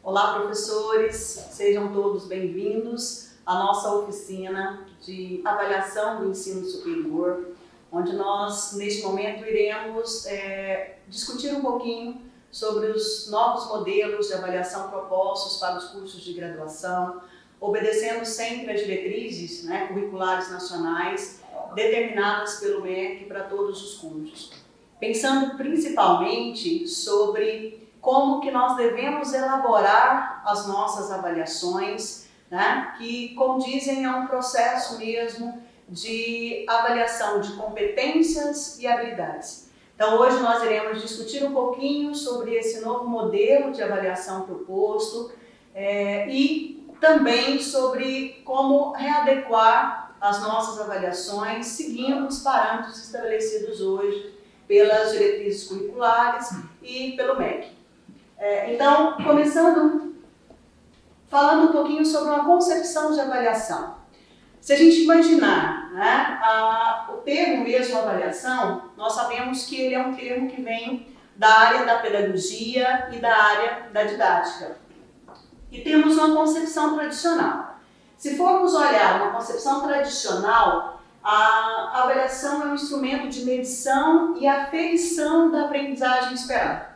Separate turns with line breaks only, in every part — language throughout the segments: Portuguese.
Olá, professores, sejam todos bem-vindos à nossa oficina de avaliação do ensino superior, onde nós, neste momento, iremos discutir um pouquinho sobre os novos modelos de avaliação propostos para os cursos de graduação, obedecendo sempre às diretrizes curriculares nacionais determinadas pelo MEC para todos os cursos. Pensando principalmente sobre como que nós devemos elaborar as nossas avaliações, que condizem a um processo mesmo de avaliação de competências e habilidades. Então hoje nós iremos discutir um pouquinho sobre esse novo modelo de avaliação proposto e também sobre como readequar as nossas avaliações seguindo os parâmetros estabelecidos hoje pelas diretrizes curriculares e pelo MEC. Então, começando falando um pouquinho sobre uma concepção de avaliação. Se a gente imaginar o termo mesmo avaliação, nós sabemos que ele é um termo que vem da área da pedagogia e da área da didática. E temos uma concepção tradicional. Se formos olhar uma concepção tradicional, a avaliação é um instrumento de medição e aferição da aprendizagem esperada.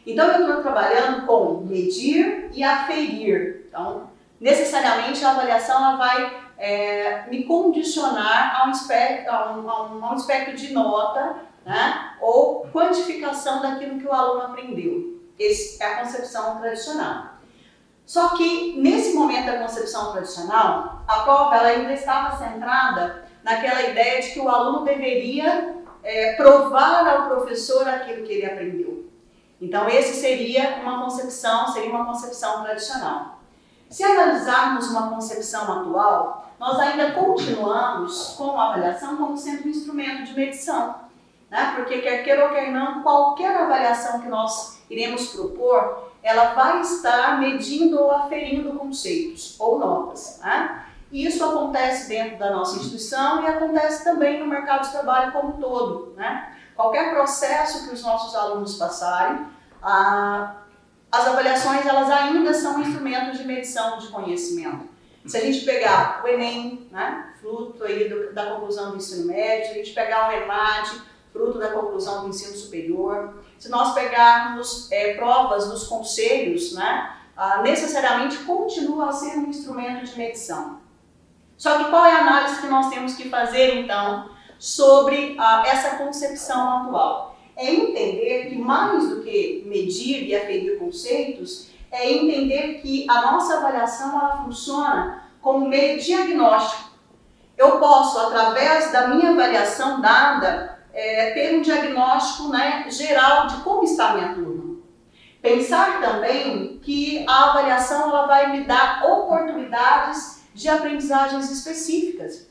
Então, eu estou trabalhando com medir e aferir. Então, necessariamente, a avaliação ela vai me condicionar a um espectro de nota, ou quantificação daquilo que o aluno aprendeu. Essa é a concepção tradicional. Só que, nesse momento da concepção tradicional, a prova ela ainda estava centrada naquela ideia de que o aluno deveria provar ao professor aquilo que ele aprendeu. Então, esse seria uma concepção tradicional. Se analisarmos uma concepção atual, nós ainda continuamos com a avaliação como sendo um instrumento de medição, porque quer queira ou quer não, qualquer avaliação que nós iremos propor, ela vai estar medindo ou aferindo conceitos ou notas. E isso acontece dentro da nossa instituição e acontece também no mercado de trabalho como um todo. Qualquer processo que os nossos alunos passarem, as avaliações elas ainda são instrumentos de medição de conhecimento. Se a gente pegar o Enem, fruto aí da conclusão do ensino médio, se a gente pegar o EMAD, fruto da conclusão do ensino superior, se nós pegarmos provas dos conselhos, necessariamente continua a ser um instrumento de medição. Só que qual é a análise que nós temos que fazer, então, sobre essa concepção atual? É entender que mais do que medir e aferir conceitos, é entender que a nossa avaliação ela funciona como meio diagnóstico. Eu posso, através da minha avaliação dada, ter um diagnóstico geral de como está a minha turma. Pensar também que a avaliação ela vai me dar oportunidades de aprendizagens específicas.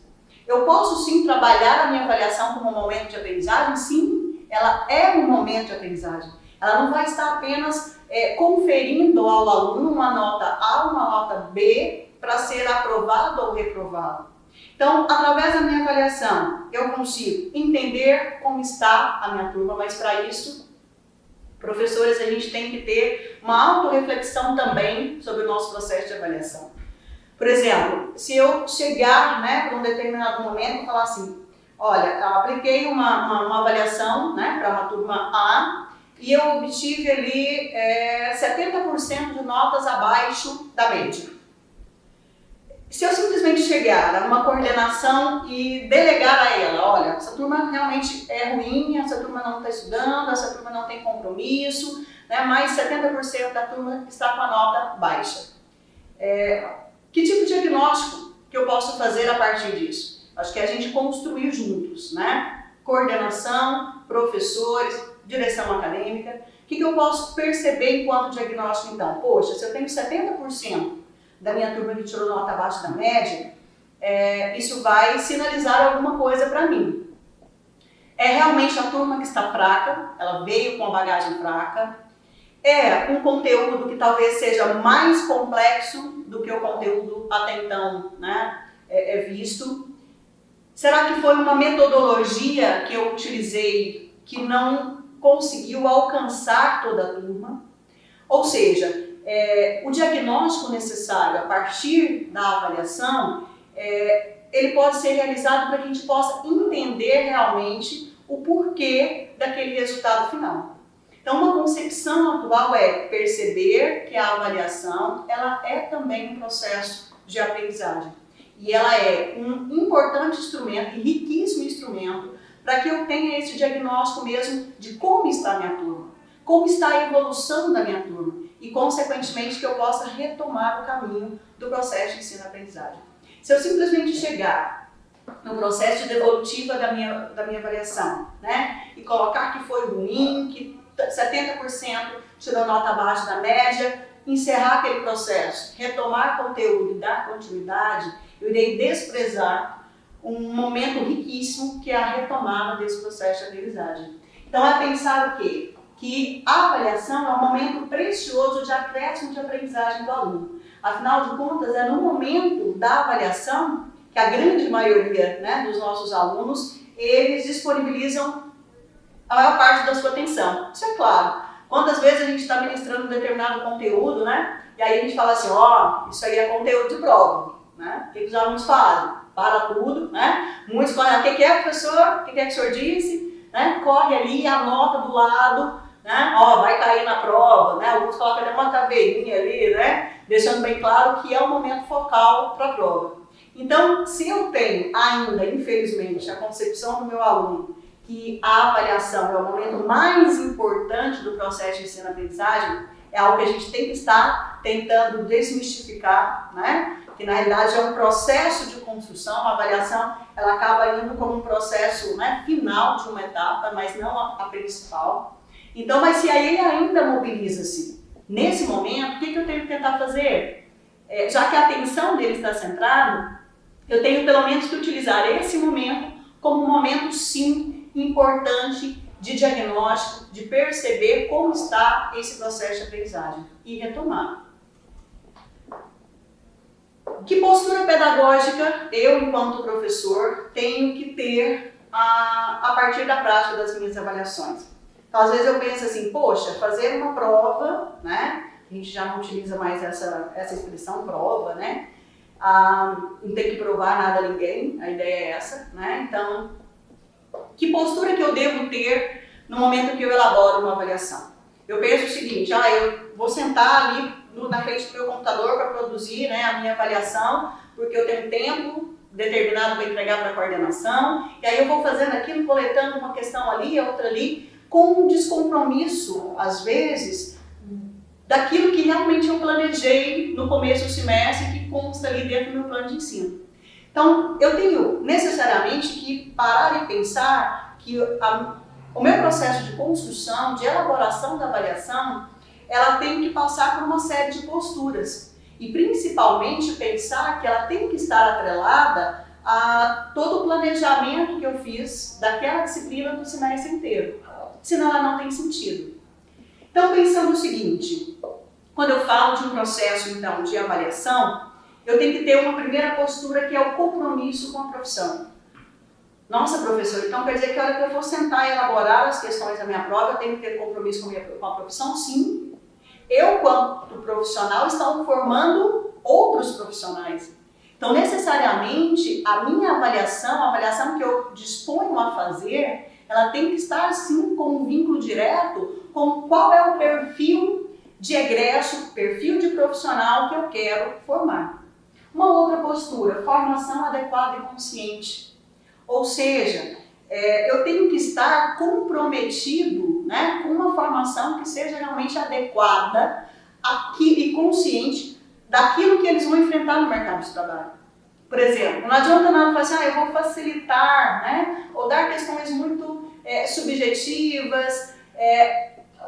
Eu posso sim trabalhar a minha avaliação como um momento de aprendizagem? Sim, ela é um momento de aprendizagem. Ela não vai estar apenas conferindo ao aluno uma nota A, uma nota B, para ser aprovado ou reprovado. Então, através da minha avaliação, eu consigo entender como está a minha turma, mas para isso, professores, a gente tem que ter uma autorreflexão também sobre o nosso processo de avaliação. Por exemplo, se eu chegar para um determinado momento e falar assim, olha, eu apliquei uma avaliação para uma turma A e eu obtive ali 70% de notas abaixo da média. Se eu simplesmente chegar a uma coordenação e delegar a ela, olha, essa turma realmente é ruim, essa turma não está estudando, essa turma não tem compromisso, mas 70% da turma está com a nota baixa. Que tipo de diagnóstico que eu posso fazer a partir disso? Acho que a gente construir juntos, coordenação, professores, direção acadêmica. O que eu posso perceber enquanto diagnóstico então? Poxa, se eu tenho 70% da minha turma que tirou nota abaixo da média, isso vai sinalizar alguma coisa para mim. É realmente a turma que está fraca, ela veio com a bagagem fraca, é um conteúdo que talvez seja mais complexo do que o conteúdo até então visto. Será que foi uma metodologia que eu utilizei que não conseguiu alcançar toda a turma? Ou seja, o diagnóstico necessário a partir da avaliação, ele pode ser realizado para que a gente possa entender realmente o porquê daquele resultado final. Então, uma concepção atual é perceber que a avaliação ela é também um processo de aprendizagem. E ela é um importante instrumento e riquíssimo instrumento para que eu tenha esse diagnóstico mesmo de como está a minha turma, como está a evolução da minha turma e, consequentemente, que eu possa retomar o caminho do processo de ensino-aprendizagem. Se eu simplesmente chegar no processo de devolutiva da minha avaliação, né, e colocar que foi ruim, que 70% tirou nota abaixo da média, encerrar aquele processo, retomar conteúdo e dar continuidade, eu irei desprezar um momento riquíssimo que é a retomada desse processo de aprendizagem. Então é pensar o quê? Que a avaliação é um momento precioso de acréscimo de aprendizagem do aluno. Afinal de contas, é no momento da avaliação que a grande maioria, né, dos nossos alunos, eles disponibilizam a maior parte da sua atenção. Isso é claro. Quantas vezes a gente está ministrando um determinado conteúdo, né? E aí a gente fala assim, isso aí é conteúdo de prova, né? O que os alunos fazem? Para tudo, né? Muitos correm, o que é, professor? O que é que o senhor disse? Né? Corre ali, anota do lado, né? Vai cair na prova, né? Alguns colocam até uma caveirinha ali, né? Deixando bem claro que é o momento focal para a prova. Então, se eu tenho ainda, infelizmente, a concepção do meu aluno que a avaliação é o momento mais importante do processo de ensino-aprendizagem, é algo que a gente tem que estar tentando desmistificar, né? Que na realidade é um processo de construção, a avaliação ela acaba indo como um processo, né, final de uma etapa, mas não a principal. Então, mas se aí ele ainda mobiliza-se nesse momento, o que eu tenho que tentar fazer? Já que a atenção dele está centrada, eu tenho pelo menos que utilizar esse momento como um momento, sim, importante de diagnóstico, de perceber como está esse processo de aprendizagem e retomar. Que postura pedagógica eu, enquanto professor, tenho que ter a partir da prática das minhas avaliações? Então, às vezes eu penso assim, poxa, fazer uma prova, né? A gente já não utiliza mais essa expressão prova, né? Não tem que provar nada a ninguém, a ideia é essa, né? Então, que postura que eu devo ter no momento que eu elaboro uma avaliação? Eu penso o seguinte, eu vou sentar ali na frente do meu computador para produzir, né, a minha avaliação, porque eu tenho tempo determinado para entregar para a coordenação, e aí eu vou fazendo aquilo, coletando uma questão ali, outra ali, com um descompromisso, às vezes, daquilo que realmente eu planejei no começo do semestre, que consta ali dentro do meu plano de ensino. Então, eu tenho necessariamente que parar e pensar que o meu processo de construção, de elaboração da avaliação, ela tem que passar por uma série de posturas. E principalmente pensar que ela tem que estar atrelada a todo o planejamento que eu fiz daquela disciplina do semestre inteiro. Senão ela não tem sentido. Então, pensando o seguinte, quando eu falo de um processo, então, de avaliação, eu tenho que ter uma primeira postura que é o compromisso com a profissão. Nossa, professor, então quer dizer que a hora que eu for sentar e elaborar as questões da minha prova, eu tenho que ter compromisso com a profissão? Sim. Eu, quanto profissional, estou formando outros profissionais. Então, necessariamente, a minha avaliação, a avaliação que eu disponho a fazer, ela tem que estar, sim, com um vínculo direto com qual é o perfil de egresso, perfil de profissional que eu quero formar. Uma outra postura, formação adequada e consciente. Ou seja, eu tenho que estar comprometido, né, com uma formação que seja realmente adequada e consciente daquilo que eles vão enfrentar no mercado de trabalho. Por exemplo, não adianta nada falar assim, eu vou facilitar, né, ou dar questões muito subjetivas.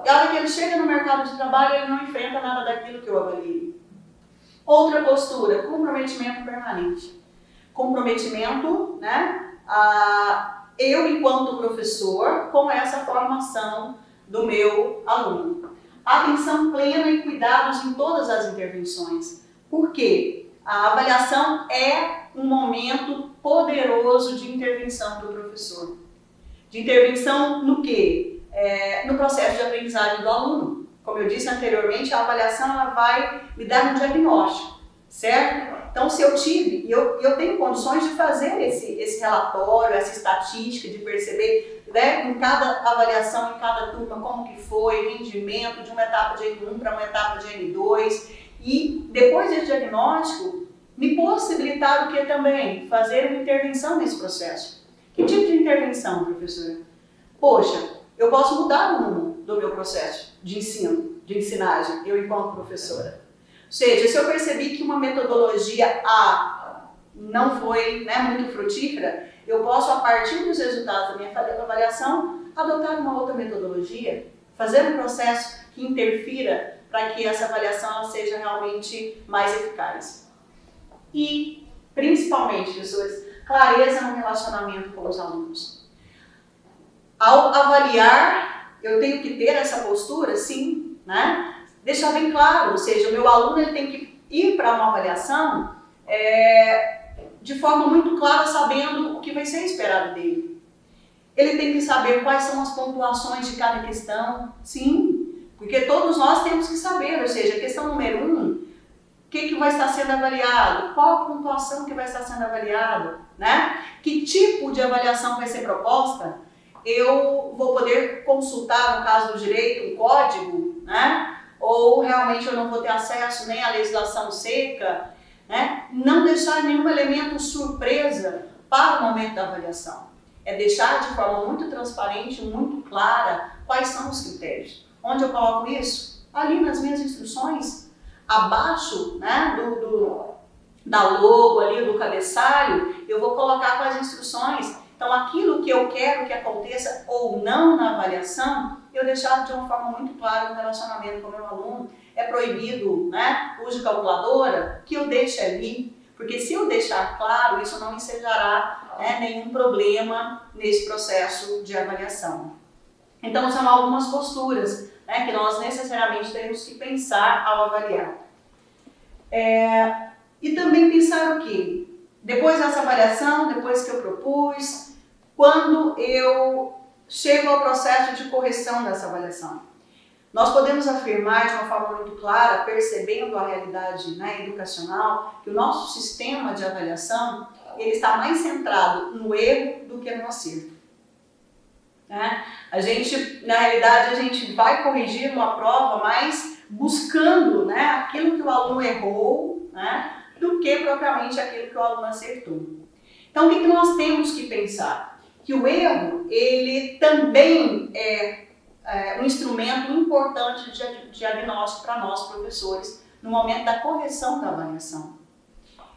A hora que ele chega no mercado de trabalho, ele não enfrenta nada daquilo que eu avaliei. Outra postura, comprometimento permanente. Comprometimento, né, eu enquanto professor, com essa formação do meu aluno. Atenção plena e cuidados em todas as intervenções. Por quê? A avaliação é um momento poderoso de intervenção do professor. De intervenção no quê? No processo de aprendizagem do aluno. como eu disse anteriormente, a avaliação ela vai me dar um diagnóstico, certo? Então, se eu tive, e eu tenho condições de fazer esse relatório, essa estatística, de perceber, né, em cada avaliação, em cada turma, como que foi, rendimento de uma etapa de N1 para uma etapa de N2, e depois desse diagnóstico, me possibilitar o que também? Fazer uma intervenção nesse processo. Que tipo de intervenção, professora? Poxa, eu posso mudar o rumo do meu processo de ensino, de ensinagem, eu enquanto professora. Ou seja, se eu percebi que uma metodologia A não foi, né, muito frutífera, eu posso, a partir dos resultados da minha avaliação, adotar uma outra metodologia, fazer um processo que interfira para que essa avaliação ela seja realmente mais eficaz. E, principalmente, pessoas, clareza no relacionamento com os alunos. Ao avaliar, eu tenho que ter essa postura, sim, né? Deixar bem claro, ou seja, o meu aluno ele tem que ir para uma avaliação de forma muito clara, sabendo o que vai ser esperado dele. Ele tem que saber quais são as pontuações de cada questão, sim, porque todos nós temos que saber, ou seja, a questão número 1, o que vai estar sendo avaliado, qual a pontuação que vai estar sendo avaliada, né? Que tipo de avaliação vai ser proposta, eu vou poder consultar, no caso do direito, um código, né? Ou realmente eu não vou ter acesso nem à legislação seca, né? Não deixar nenhum elemento surpresa para o momento da avaliação. É deixar de forma muito transparente, muito clara, quais são os critérios. Onde eu coloco isso? Ali nas minhas instruções, abaixo, né, da logo ali, do cabeçalho, eu vou colocar quais instruções. Então, aquilo que eu quero que aconteça ou não na avaliação, eu deixar de uma forma muito clara no relacionamento com o meu aluno. É proibido, né, uso de calculadora, que eu deixe ali, porque se eu deixar claro, isso não ensejará, né, nenhum problema nesse processo de avaliação. Então, são algumas posturas, né, que nós necessariamente temos que pensar ao avaliar. E também pensar o quê? Depois dessa avaliação, depois que eu propus, quando eu chego ao processo de correção dessa avaliação. Nós podemos afirmar de uma forma muito clara, percebendo a realidade, né, educacional, que o nosso sistema de avaliação ele está mais centrado no erro do que no acerto. Né? A gente, na realidade, a gente vai corrigir uma prova mais buscando, né, aquilo que o aluno errou, né, do que propriamente aquilo que o aluno acertou. Então, o que nós temos que pensar? Que o erro, ele também é um instrumento importante de diagnóstico para nós, professores, no momento da correção da avaliação.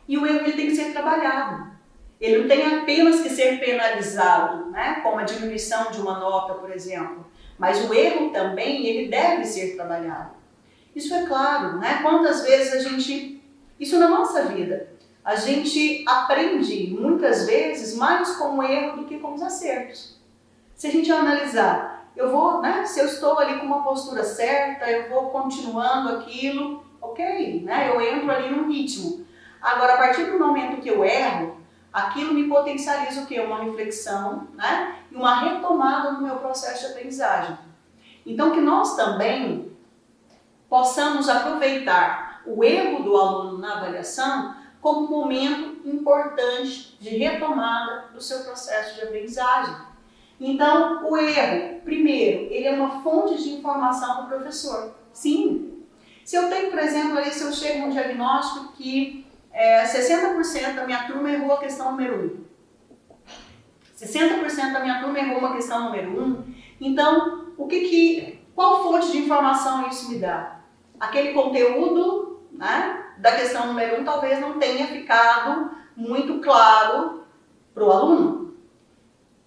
E o erro ele tem que ser trabalhado. Ele não tem apenas que ser penalizado, né, como a diminuição de uma nota, por exemplo, mas o erro também ele deve ser trabalhado. Isso é claro, né? Quantas vezes a gente... Isso na nossa vida. A gente aprende, muitas vezes, mais com o erro do que com os acertos. Se a gente analisar, eu vou, né, se eu estou ali com uma postura certa, eu vou continuando aquilo, ok, né, eu entro ali num ritmo. Agora, a partir do momento que eu erro, aquilo me potencializa o quê? Uma reflexão, né, e uma retomada no meu processo de aprendizagem. Então, que nós também possamos aproveitar o erro do aluno na avaliação como um momento importante de retomada do seu processo de aprendizagem. Então, o erro, primeiro, ele é uma fonte de informação para o professor. Sim. Se eu tenho, por exemplo, ali, se eu chego num diagnóstico que 60% da minha turma errou a questão número 1. 60% da minha turma errou uma questão número 1. Então, qual fonte de informação isso me dá? Aquele conteúdo, né, da questão número 1 talvez não tenha ficado muito claro para o aluno.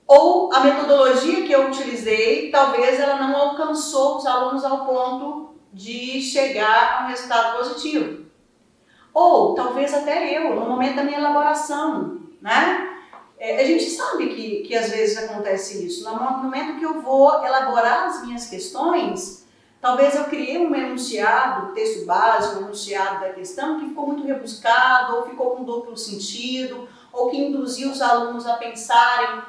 Ou a metodologia que eu utilizei, talvez ela não alcançou os alunos ao ponto de chegar a um resultado positivo. Ou talvez até eu, no momento da minha elaboração, né? A gente sabe que às vezes acontece isso. No momento que eu vou elaborar as minhas questões, talvez eu criei um enunciado, texto básico, um enunciado da questão que ficou muito rebuscado, ou ficou com duplo sentido, ou que induziu os alunos a pensarem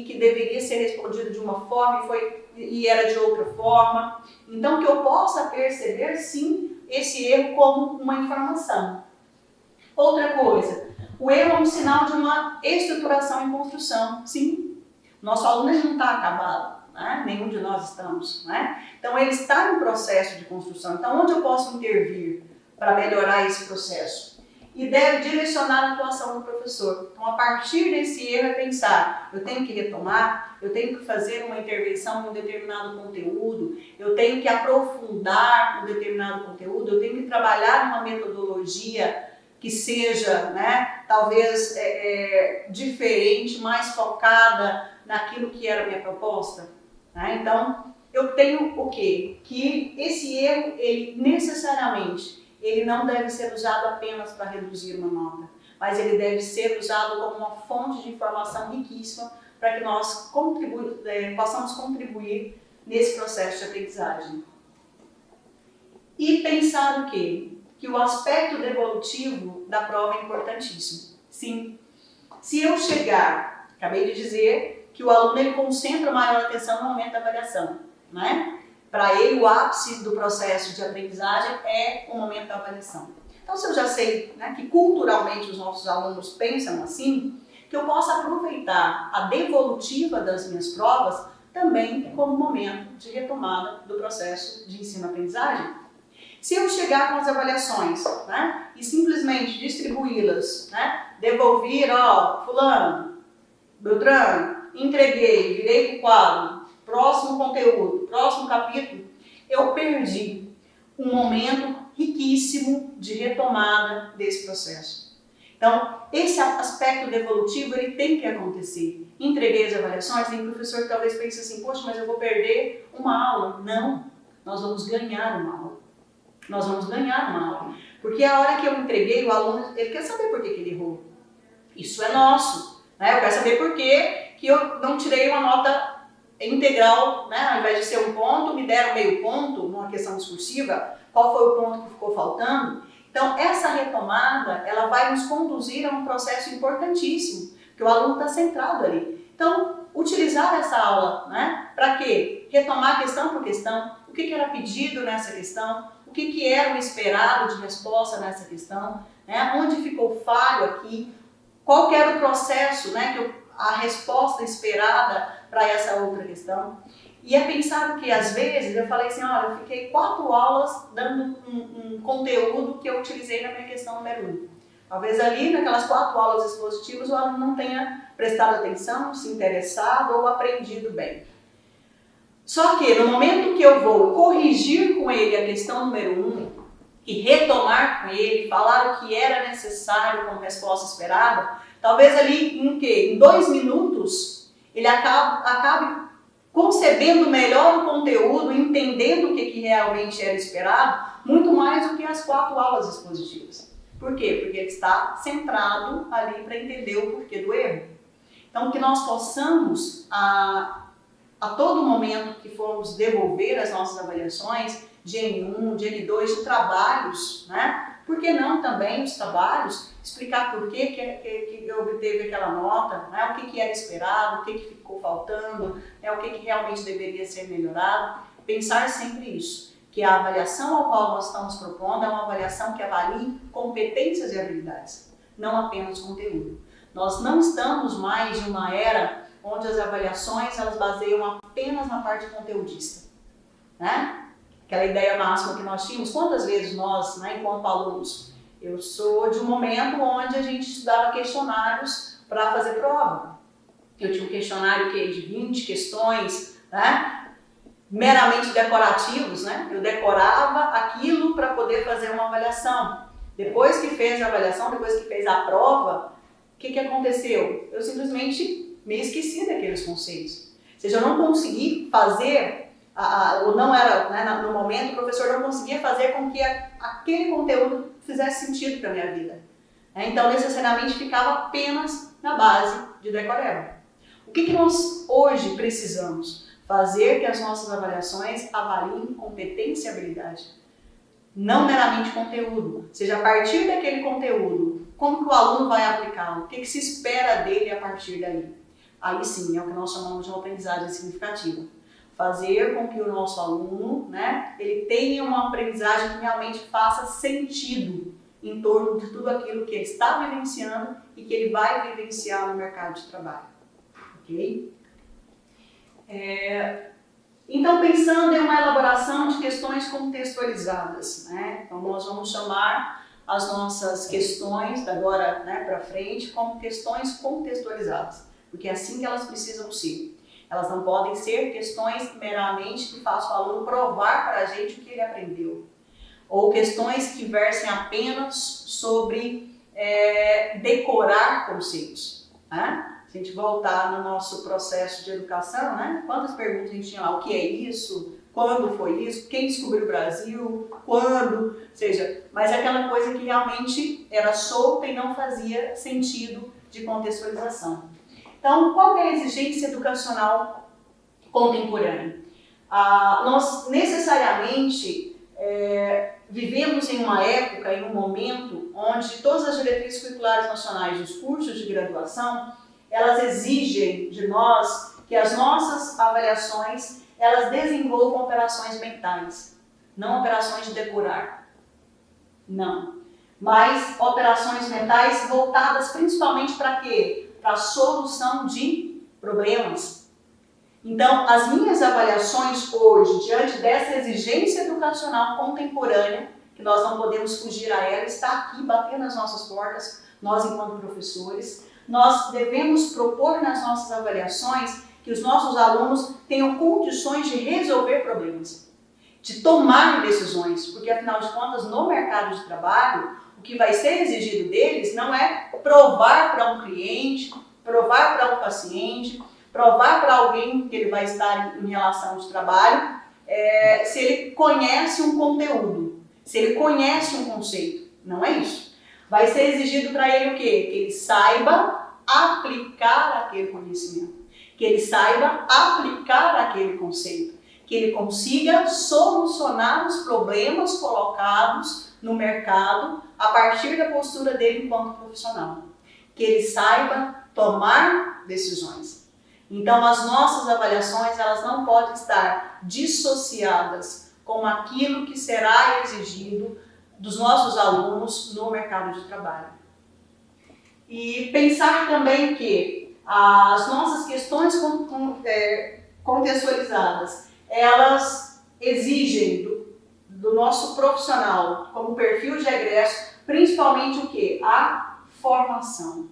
que deveria ser respondido de uma forma e era de outra forma. Então, que eu possa perceber, sim, esse erro como uma informação. Outra coisa, o erro é um sinal de uma estruturação em construção, sim. Nosso aluno não está acabado, né? Nenhum de nós estamos, né? Então, ele está em processo de construção. Então, onde eu posso intervir para melhorar esse processo? E deve direcionar a atuação do professor. Então, a partir desse erro é pensar, eu tenho que retomar, eu tenho que fazer uma intervenção em um determinado conteúdo, eu tenho que aprofundar um determinado conteúdo, eu tenho que trabalhar uma metodologia que seja, né, talvez diferente, mais focada naquilo que era a minha proposta. Né? Então, eu tenho o quê? Que esse erro, ele necessariamente, ele não deve ser usado apenas para reduzir uma nota, mas ele deve ser usado como uma fonte de informação riquíssima para que nós possamos contribuir nesse processo de aprendizagem. E pensar o quê? Que o aspecto devolutivo da prova é importantíssimo. Sim, se eu chegar, acabei de dizer que o aluno ele concentra maior atenção no momento da avaliação, né? Para ele, o ápice do processo de aprendizagem é o momento da avaliação. Então, se eu já sei, né, que culturalmente os nossos alunos pensam assim, que eu possa aproveitar a devolutiva das minhas provas também como momento de retomada do processo de ensino-aprendizagem. Se eu chegar com as avaliações, né, e simplesmente distribuí-las, né, devolver, fulano, Beltrano, entreguei, virei para o quadro, próximo conteúdo, próximo capítulo, eu perdi um momento riquíssimo de retomada desse processo. Então, esse aspecto devolutivo, ele tem que acontecer. Entreguei as avaliações, tem professor que talvez pense assim, poxa, mas eu vou perder uma aula. Não, nós vamos ganhar uma aula. Nós vamos ganhar uma aula. Porque a hora que eu entreguei, o aluno, ele quer saber por que ele errou. Isso é nosso. Né? Eu quero saber por que eu não tirei uma nota integral, né? Ao invés de ser um ponto, me deram meio ponto, numa questão discursiva, qual foi o ponto que ficou faltando. Então, essa retomada, ela vai nos conduzir a um processo importantíssimo, porque o aluno está centrado ali. Então, utilizar essa aula, né? Para quê? Retomar questão por questão, o que era pedido nessa questão, o que era o esperado de resposta nessa questão, né? Onde ficou falho aqui, qual que era o processo, né? A resposta esperada para essa outra questão. E é pensar que, às vezes, eu falei assim, olha, eu fiquei 4 aulas dando um conteúdo que eu utilizei na minha questão número 1. Talvez ali, naquelas 4 aulas expositivas, o aluno não tenha prestado atenção, se interessado ou aprendido bem. Só que, no momento que eu vou corrigir com ele a questão número 1 e retomar com ele, falar o que era necessário com resposta esperada, talvez ali, em 2 minutos, ele acabe concebendo melhor o conteúdo, entendendo o que realmente era esperado, muito mais do que as 4 aulas expositivas. Por quê? Porque ele está centrado ali para entender o porquê do erro. Então, que nós possamos, a todo momento que formos devolver as nossas avaliações de N1, de N2, de trabalhos, né? Por que não também os trabalhos, explicar por que obteve aquela nota, né? O que era esperado, o que ficou faltando, né? O que realmente deveria ser melhorado. Pensar sempre isso, que a avaliação ao qual nós estamos propondo é uma avaliação que avalie competências e habilidades, não apenas conteúdo. Nós não estamos mais em uma era onde as avaliações elas baseiam apenas na parte conteudista, né? Aquela ideia máxima que nós tínhamos, quantas vezes nós, né, enquanto alunos, eu sou de um momento onde a gente estudava questionários para fazer prova. Eu tinha um questionário de 20 questões, né, meramente decorativos, né? Eu decorava aquilo para poder fazer uma avaliação. Depois que fez a avaliação, depois que fez a prova, o que aconteceu? Eu simplesmente me esqueci daqueles conceitos. Ou seja, eu não consegui fazer, ou não era, né, no momento, o professor não conseguia fazer com que aquele conteúdo fizesse sentido para a minha vida. Então, necessariamente, ficava apenas na base de decoreba. O que nós hoje precisamos? Fazer que as nossas avaliações avaliem competência e habilidade. Não meramente conteúdo. Ou seja, a partir daquele conteúdo, como que o aluno vai aplicá-lo? O que se espera dele a partir daí? aí sim é o que nós chamamos de uma aprendizagem significativa. Fazer com que o nosso aluno, né, ele tenha uma aprendizagem que realmente faça sentido em torno de tudo aquilo que ele está vivenciando e que ele vai vivenciar no mercado de trabalho. Ok? Então, pensando em uma elaboração de questões contextualizadas, né? Então, nós vamos chamar as nossas questões, da agora, né, para frente, como questões contextualizadas, porque é assim que elas precisam ser. Elas não podem ser questões meramente que façam o aluno provar para a gente o que ele aprendeu, ou questões que versem apenas sobre decorar conceitos, né? Se a gente voltar no nosso processo de educação, né? Quantas perguntas a gente tinha lá? O que é isso? Quando foi isso? Quem descobriu o Brasil? Quando? Ou seja, mas é aquela coisa que realmente era solta e não fazia sentido de contextualização. Então, qual é a exigência educacional contemporânea? Nós necessariamente vivemos em uma época, em um momento, onde todas as diretrizes curriculares nacionais dos cursos de graduação, elas exigem de nós que as nossas avaliações, elas desenvolvam operações mentais, não operações de decorar, não, mas operações mentais voltadas principalmente para quê? Para a solução de problemas. Então, as minhas avaliações hoje, diante dessa exigência educacional contemporânea, que nós não podemos fugir a ela, está aqui batendo nas nossas portas, nós enquanto professores, nós devemos propor nas nossas avaliações que os nossos alunos tenham condições de resolver problemas, de tomar decisões, porque afinal de contas, no mercado de trabalho, o que vai ser exigido deles não é provar para um cliente, provar para um paciente, provar para alguém que ele vai estar em relação de trabalho, se ele conhece um conteúdo, se ele conhece um conceito. Não é isso. Vai ser exigido para ele o quê? Que ele saiba aplicar aquele conhecimento, que ele saiba aplicar aquele conceito, que ele consiga solucionar os problemas colocados no mercado a partir da postura dele enquanto profissional, que ele saiba tomar decisões. Então, as nossas avaliações, elas não podem estar dissociadas com aquilo que será exigido dos nossos alunos no mercado de trabalho. E pensar também que as nossas questões contextualizadas, elas exigem do nosso profissional, como perfil de egresso, principalmente o quê? A formação.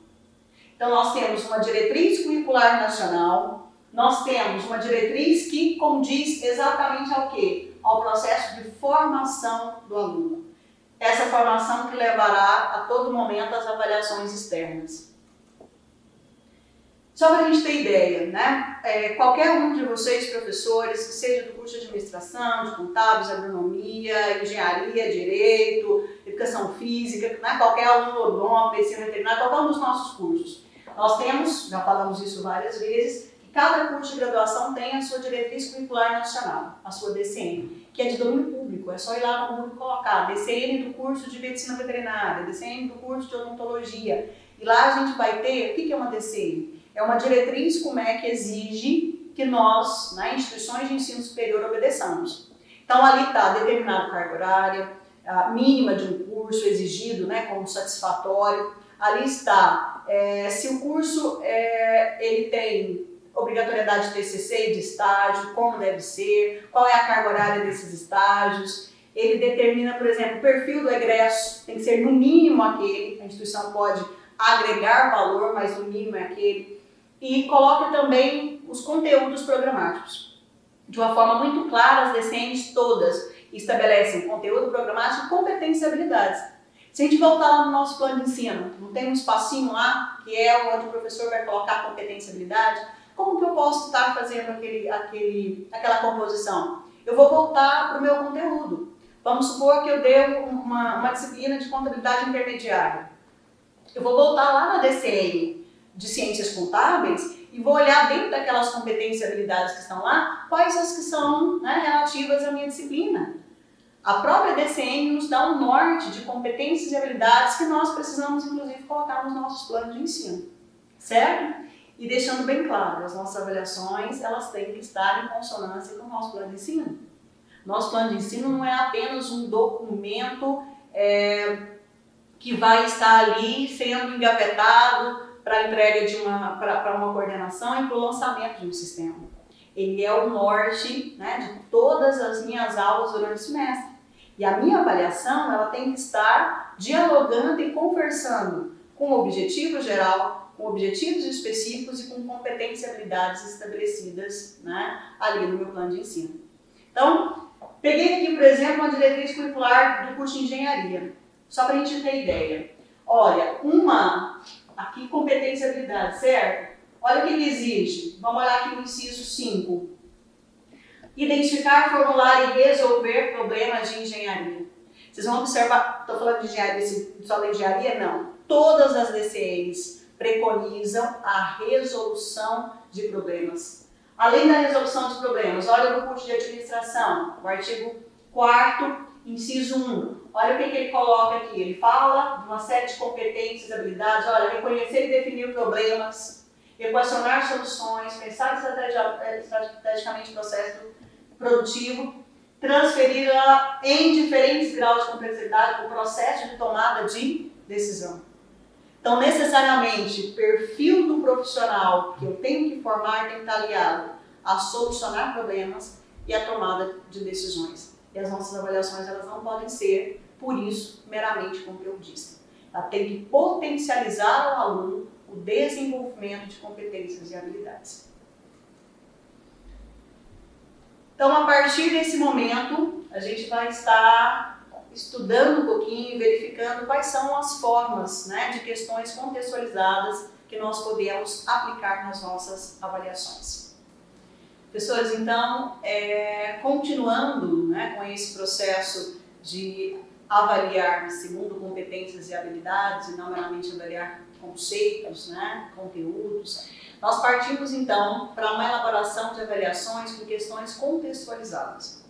Então, nós temos uma diretriz curricular nacional, nós temos uma diretriz que condiz exatamente ao quê? Ao processo de formação do aluno. Essa formação que levará a todo momento às avaliações externas. Só para a gente ter ideia, né? Qualquer um de vocês, professores, que seja do curso de administração, de contábeis, agronomia, engenharia, direito, educação física, né? Qualquer aluno odonto, medicina veterinária, qualquer um dos nossos cursos. Nós temos, já falamos isso várias vezes, que cada curso de graduação tem a sua diretriz curricular nacional, a sua DCN, que é de domínio público, é só ir lá no Google e colocar DCN do curso de medicina veterinária, DCN do curso de odontologia, e lá a gente vai ter, o que é uma DCN? É uma diretriz como é que exige que nós, né, instituições de ensino superior, obedeçamos. Então ali está determinado carga horária, a mínima de um curso exigido, né, como satisfatório, ali está se o curso ele tem obrigatoriedade de TCC e de estágio, como deve ser, qual é a carga horária desses estágios. Ele determina, por exemplo, o perfil do egresso, tem que ser no mínimo aquele, a instituição pode agregar valor, mas no mínimo é aquele. E coloca também os conteúdos programáticos. De uma forma muito clara, as DCNs todas estabelecem conteúdo programático, competências e habilidades. Se a gente voltar lá no nosso plano de ensino, não tem um espacinho lá, que é onde o professor vai colocar competência e habilidade, como que eu posso estar fazendo aquela composição? Eu vou voltar para o meu conteúdo. Vamos supor que eu dei uma disciplina de contabilidade intermediária. Eu vou voltar lá na DCN de ciências contábeis e vou olhar dentro daquelas competências e habilidades que estão lá, quais as que são, né, relativas à minha disciplina. A própria DCN nos dá um norte de competências e habilidades que nós precisamos, inclusive, colocar nos nossos planos de ensino, certo? E deixando bem claro, as nossas avaliações, elas têm que estar em consonância com o nosso plano de ensino. Nosso plano de ensino não é apenas um documento que vai estar ali sendo engavetado para entrega para uma coordenação e para o lançamento de um sistema. Ele é o norte, né, de todas as minhas aulas durante o semestre. E a minha avaliação, ela tem que estar dialogando e conversando com o objetivo geral, com objetivos específicos e com competências e habilidades estabelecidas, né, ali no meu plano de ensino. Então, peguei aqui, por exemplo, uma diretriz curricular do curso de engenharia, só para a gente ter ideia. Olha, aqui competência e habilidade, certo? Olha o que ele exige. Vamos olhar aqui no inciso 5. Identificar, formular e resolver problemas de engenharia. Vocês vão observar, estou falando de engenharia, só da engenharia? Não. Todas as DCEs preconizam a resolução de problemas. Além da resolução de problemas, olha no curso de administração, o artigo 4º, inciso 1. Olha o que ele coloca aqui. Ele fala de uma série de competências e habilidades. Olha, reconhecer e definir problemas, equacionar soluções, pensar estrategicamente o processo produtivo, transferi-la em diferentes graus de complexidade para o processo de tomada de decisão. Então, necessariamente, o perfil do profissional que eu tenho que formar tem que estar ligado a solucionar problemas e a tomada de decisões. E as nossas avaliações, elas não podem ser, por isso, meramente conteudistas. Ela tem que potencializar ao aluno o desenvolvimento de competências e habilidades. Então, a partir desse momento, a gente vai estar estudando um pouquinho, verificando quais são as formas, né, de questões contextualizadas que nós podemos aplicar nas nossas avaliações. Professores, então, continuando, né, com esse processo de avaliar segundo competências e habilidades e não meramente avaliar conceitos, né, conteúdos, nós partimos então para uma elaboração de avaliações com questões contextualizadas.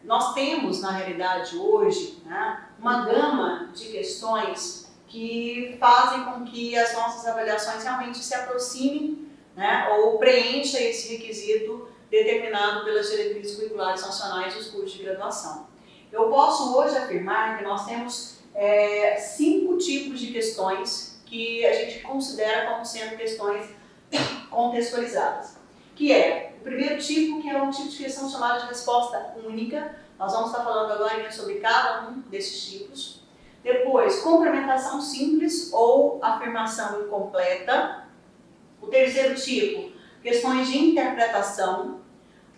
Nós temos, na realidade, hoje, né, uma gama de questões que fazem com que as nossas avaliações realmente se aproximem, né, ou preencha esse requisito determinado pelas diretrizes curriculares nacionais dos cursos de graduação. Eu posso hoje afirmar que nós temos 5 tipos de questões que a gente considera como sendo questões contextualizadas, que é o primeiro tipo, que é um tipo de questão chamada de resposta única. Nós vamos estar falando agora sobre cada um desses tipos. Depois, complementação simples ou afirmação incompleta. O terceiro tipo, questões de interpretação.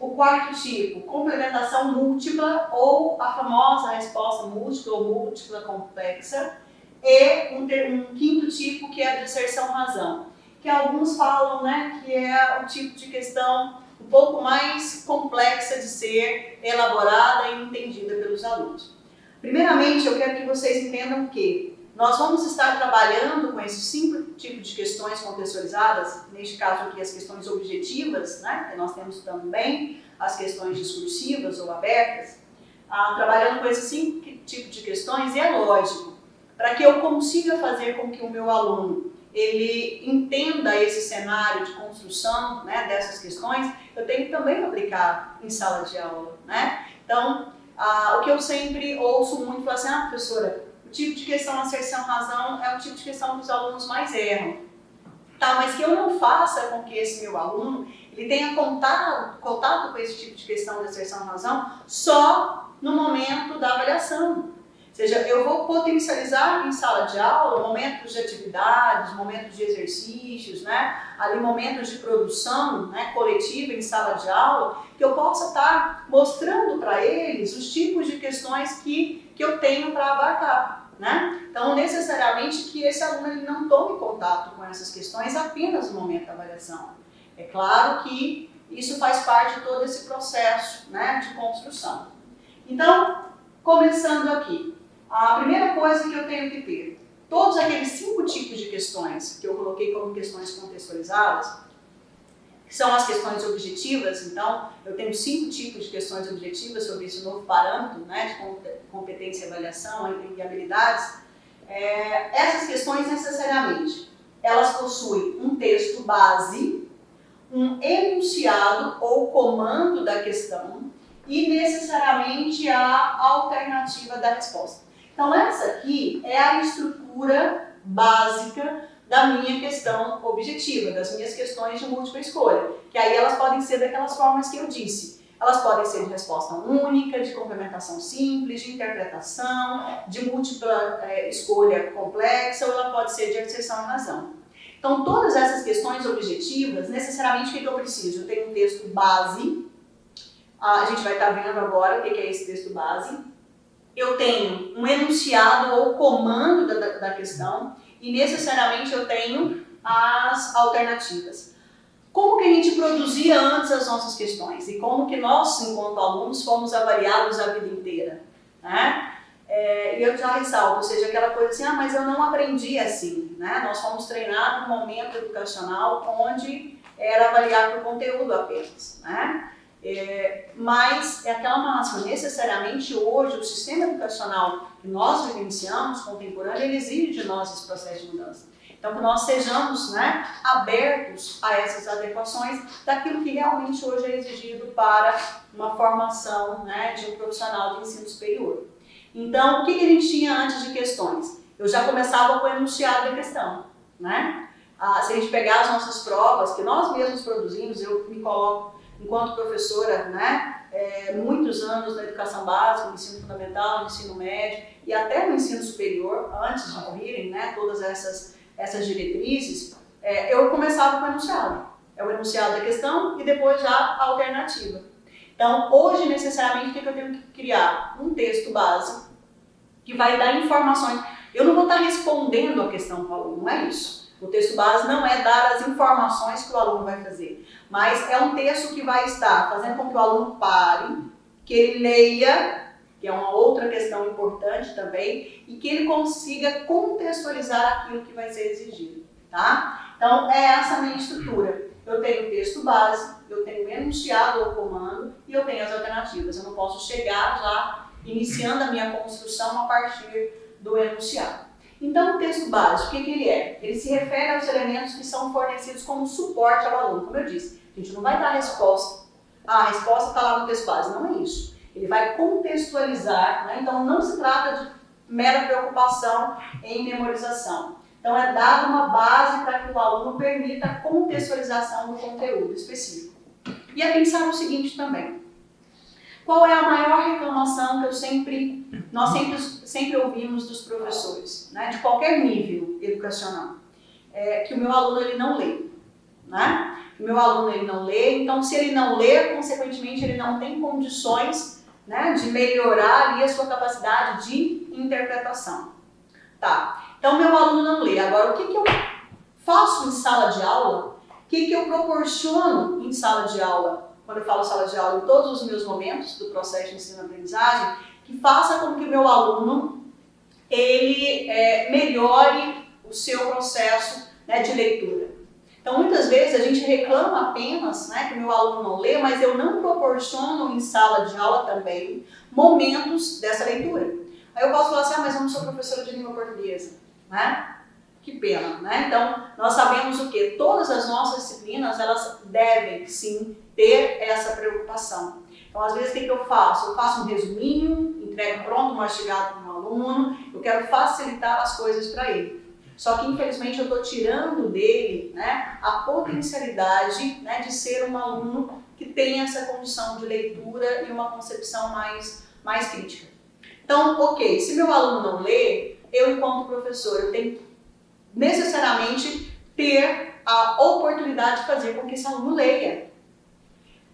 O quarto tipo, complementação múltipla ou a famosa resposta múltipla ou múltipla complexa. E um quinto tipo, que é a disserção-razão, que alguns falam, né, que é o tipo de questão um pouco mais complexa de ser elaborada e entendida pelos alunos. Primeiramente, eu quero que vocês entendam que nós vamos estar trabalhando com esses 5 tipos de questões contextualizadas, neste caso aqui as questões objetivas, né, que nós temos também as questões discursivas ou abertas, trabalhando com esses 5 tipos de questões, e é lógico, para que eu consiga fazer com que o meu aluno ele entenda esse cenário de construção, né, dessas questões, eu tenho que também aplicar em sala de aula, né? Então, o que eu sempre ouço muito falar assim, professora, o tipo de questão asserção-razão é o tipo de questão que os alunos mais erram. Tá, mas que eu não faça com que esse meu aluno ele tenha contato com esse tipo de questão de asserção-razão só no momento da avaliação. Ou seja, eu vou potencializar em sala de aula momentos de atividades, momentos de exercícios, né? Ali momentos de produção, né, coletiva em sala de aula, que eu possa estar mostrando para eles os tipos de questões que eu tenho para abarcar, né? Então, necessariamente que esse aluno ele não tome contato com essas questões apenas no momento da avaliação. É claro que isso faz parte de todo esse processo, né, de construção. Então, começando aqui. A primeira coisa que eu tenho que ter, todos aqueles 5 tipos de questões que eu coloquei como questões contextualizadas, que são as questões objetivas, então eu tenho 5 tipos de questões objetivas sobre esse novo parâmetro, né, de competência e avaliação e habilidades. Essas questões necessariamente, elas possuem um texto base, um enunciado ou comando da questão e necessariamente a alternativa da resposta. Então essa aqui é a estrutura básica da minha questão objetiva, das minhas questões de múltipla escolha, que aí elas podem ser daquelas formas que eu disse. Elas podem ser de resposta única, de complementação simples, de interpretação, de múltipla escolha complexa, ou ela pode ser de acessão e razão. Então, todas essas questões objetivas, necessariamente, o que eu preciso? Eu tenho um texto base, a gente vai estar vendo agora o que é esse texto base. Eu tenho um enunciado ou comando da questão e, necessariamente, eu tenho as alternativas. Como que a gente produzia antes as nossas questões e como que nós, enquanto alunos, fomos avaliados a vida inteira, né? E eu já ressalto, ou seja, aquela coisa assim, mas eu não aprendi assim, né? Nós fomos treinados num momento educacional onde era avaliado por conteúdo apenas, né? Mas é aquela máxima, necessariamente hoje o sistema educacional que nós vivenciamos, contemporâneo, ele exige de nós esse processo de mudança. Então, que nós sejamos, né, abertos a essas adequações daquilo que realmente hoje é exigido para uma formação, né, de um profissional de ensino superior. Então, o que a gente tinha antes de questões? Eu já começava com o enunciado da questão, né? Se a gente pegar as nossas provas, que nós mesmos produzimos, eu me coloco enquanto professora, né, muitos anos na educação básica, no ensino fundamental, no ensino médio e até no ensino superior, antes de virem, né, todas essas diretrizes, eu começava com o enunciado. É o enunciado da questão e depois já a alternativa. Então, hoje, necessariamente, o que eu tenho que criar? Um texto base que vai dar informações. Eu não vou estar respondendo a questão para o aluno, não é isso. O texto base não é dar as informações que o aluno vai fazer, mas é um texto que vai estar fazendo com que o aluno pare, que ele leia, que é uma outra questão importante também, e que ele consiga contextualizar aquilo que vai ser exigido, tá? Então, é essa a minha estrutura. Eu tenho o texto base, eu tenho o enunciado ou comando e eu tenho as alternativas. Eu não posso chegar já iniciando a minha construção a partir do enunciado. Então, o texto base, o que ele é? Ele se refere aos elementos que são fornecidos como suporte ao aluno. Como eu disse, a gente não vai dar a resposta. A resposta está lá no texto base. Não é isso. Ele vai contextualizar, né? Então não se trata de mera preocupação em memorização. Então é dada uma base para que o aluno permita a contextualização do conteúdo específico. E a pensar o seguinte também. Qual é a maior reclamação que nós sempre ouvimos dos professores, né? De qualquer nível educacional? É que o meu aluno ele não lê, né? O meu aluno ele não lê, então se ele não lê, consequentemente ele não tem condições, né, de melhorar ali a sua capacidade de interpretação. Tá, então meu aluno não lê. Agora, o que eu faço em sala de aula? O que eu proporciono em sala de aula? Quando eu falo sala de aula, em todos os meus momentos do processo de ensino-aprendizagem, que faça com que o meu aluno ele melhore o seu processo, né, de leitura. Então, muitas vezes a gente reclama apenas, né, que o meu aluno não lê, mas eu não proporciono em sala de aula também momentos dessa leitura. Aí eu posso falar assim, mas eu não sou professora de língua portuguesa, né? Que pena, né? Então, nós sabemos o quê? Todas as nossas disciplinas, elas devem, sim, ter essa preocupação. Então, às vezes, o que eu faço? Eu faço um resuminho, entrego pronto, mastigado para o meu aluno, eu quero facilitar as coisas para ele. Só que, infelizmente, eu estou tirando dele, né, a potencialidade, né, de ser um aluno que tem essa condição de leitura e uma concepção mais crítica. Então, ok, se meu aluno não lê, eu, enquanto professor, eu tenho que necessariamente ter a oportunidade de fazer com que esse aluno leia.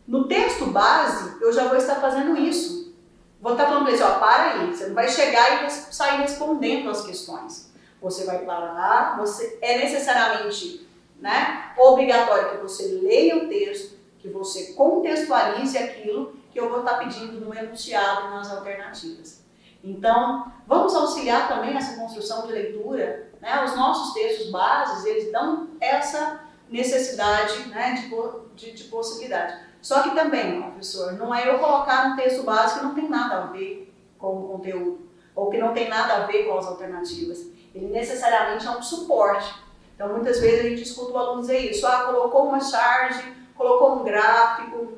No texto base, eu já vou estar fazendo isso. Vou estar falando para ele, para aí, você não vai chegar e sair respondendo as questões. Você vai parar, é necessariamente, né, obrigatório que você leia o texto, que você contextualize aquilo que eu vou estar pedindo no enunciado e nas alternativas. Então, vamos auxiliar também nessa construção de leitura, né? Os nossos textos bases, eles dão essa necessidade, né, de possibilidade. Só que também, professor, não é eu colocar um texto base que não tem nada a ver com o conteúdo, ou que não tem nada a ver com as alternativas. Ele necessariamente é um suporte. Então, muitas vezes a gente escuta o aluno dizer isso, colocou uma charge, colocou um gráfico,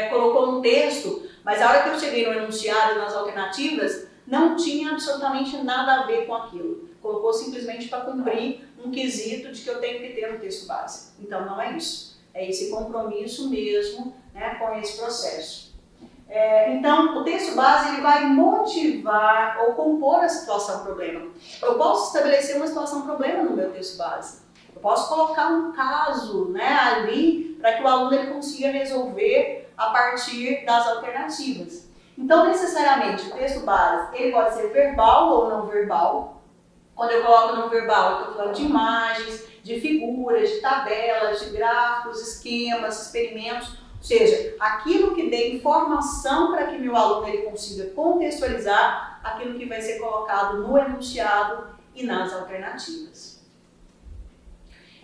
colocou um texto, mas a hora que eu cheguei no enunciado e nas alternativas, não tinha absolutamente nada a ver com aquilo. Colocou simplesmente para cumprir um quesito de que eu tenho que ter no texto base. Então, não é isso. É esse compromisso mesmo, né, com esse processo. Então, o texto base ele vai motivar ou compor a situação-problema. Eu posso estabelecer uma situação-problema no meu texto base. Eu posso colocar um caso, né, ali para que o aluno ele consiga resolver a partir das alternativas. Então, necessariamente, o texto base ele pode ser verbal ou não verbal. Quando eu coloco não verbal, eu estou falando de imagens, de figuras, de tabelas, de gráficos, esquemas, experimentos. Ou seja, aquilo que dê informação para que meu aluno ele consiga contextualizar aquilo que vai ser colocado no enunciado e nas alternativas.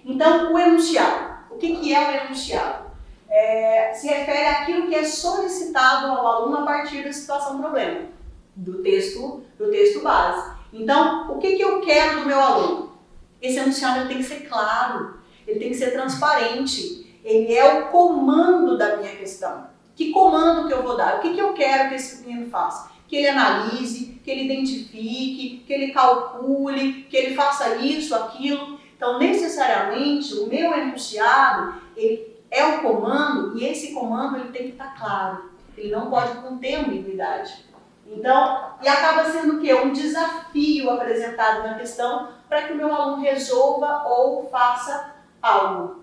Então, o enunciado. O que é o enunciado? Se refere àquilo que é solicitado ao aluno a partir da situação-problema, do texto base. Então, o que eu quero do meu aluno? Esse enunciado ele tem que ser claro, ele tem que ser transparente. Ele é o comando da minha questão. Que comando que eu vou dar? O que eu quero que esse menino faça? Que ele analise, que ele identifique, que ele calcule, que ele faça isso, aquilo. Então, necessariamente, o meu enunciado, ele é o comando e esse comando ele tem que estar claro. Ele não pode conter ambiguidade. Então, e acaba sendo o quê? Um desafio apresentado na questão para que o meu aluno resolva ou faça algo.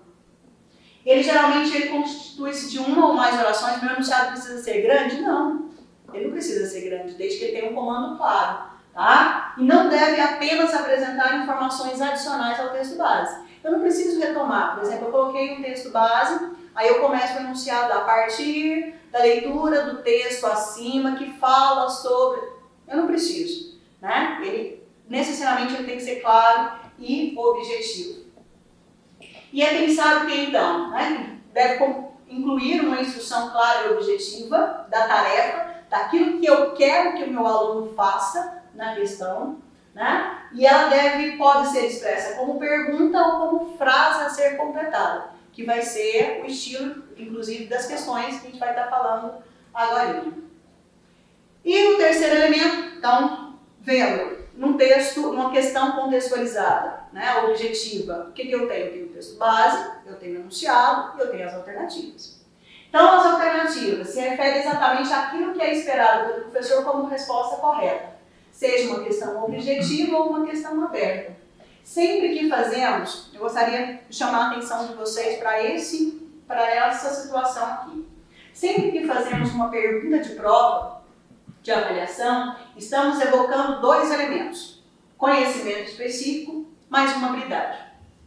Ele geralmente constitui-se de uma ou mais orações. Meu enunciado precisa ser grande? Não, ele não precisa ser grande, desde que ele tenha um comando claro. Tá? E não deve apenas apresentar informações adicionais ao texto base. Eu não preciso retomar, por exemplo, eu coloquei um texto base, aí eu começo o enunciado a partir da leitura do texto acima que fala sobre... Eu não preciso, né? Ele necessariamente ele tem que ser claro e objetivo. E é pensar o que então? Né? Deve incluir uma instrução clara e objetiva da tarefa, daquilo que eu quero que o meu aluno faça na questão, né? E ela pode ser expressa como pergunta ou como frase a ser completada, que vai ser o estilo, inclusive, das questões que a gente vai estar falando agora. E o terceiro elemento, então, vendo num texto, uma questão contextualizada, né, objetiva. O que eu tenho? Eu tenho o texto base, eu tenho o enunciado e eu tenho as alternativas. Então, as alternativas se referem exatamente àquilo que é esperado pelo professor como resposta correta, seja uma questão objetiva ou uma questão aberta. Sempre que fazemos, eu gostaria de chamar a atenção de vocês para essa situação aqui. Sempre que fazemos uma pergunta de prova, de avaliação, estamos evocando dois elementos: conhecimento específico mais uma habilidade.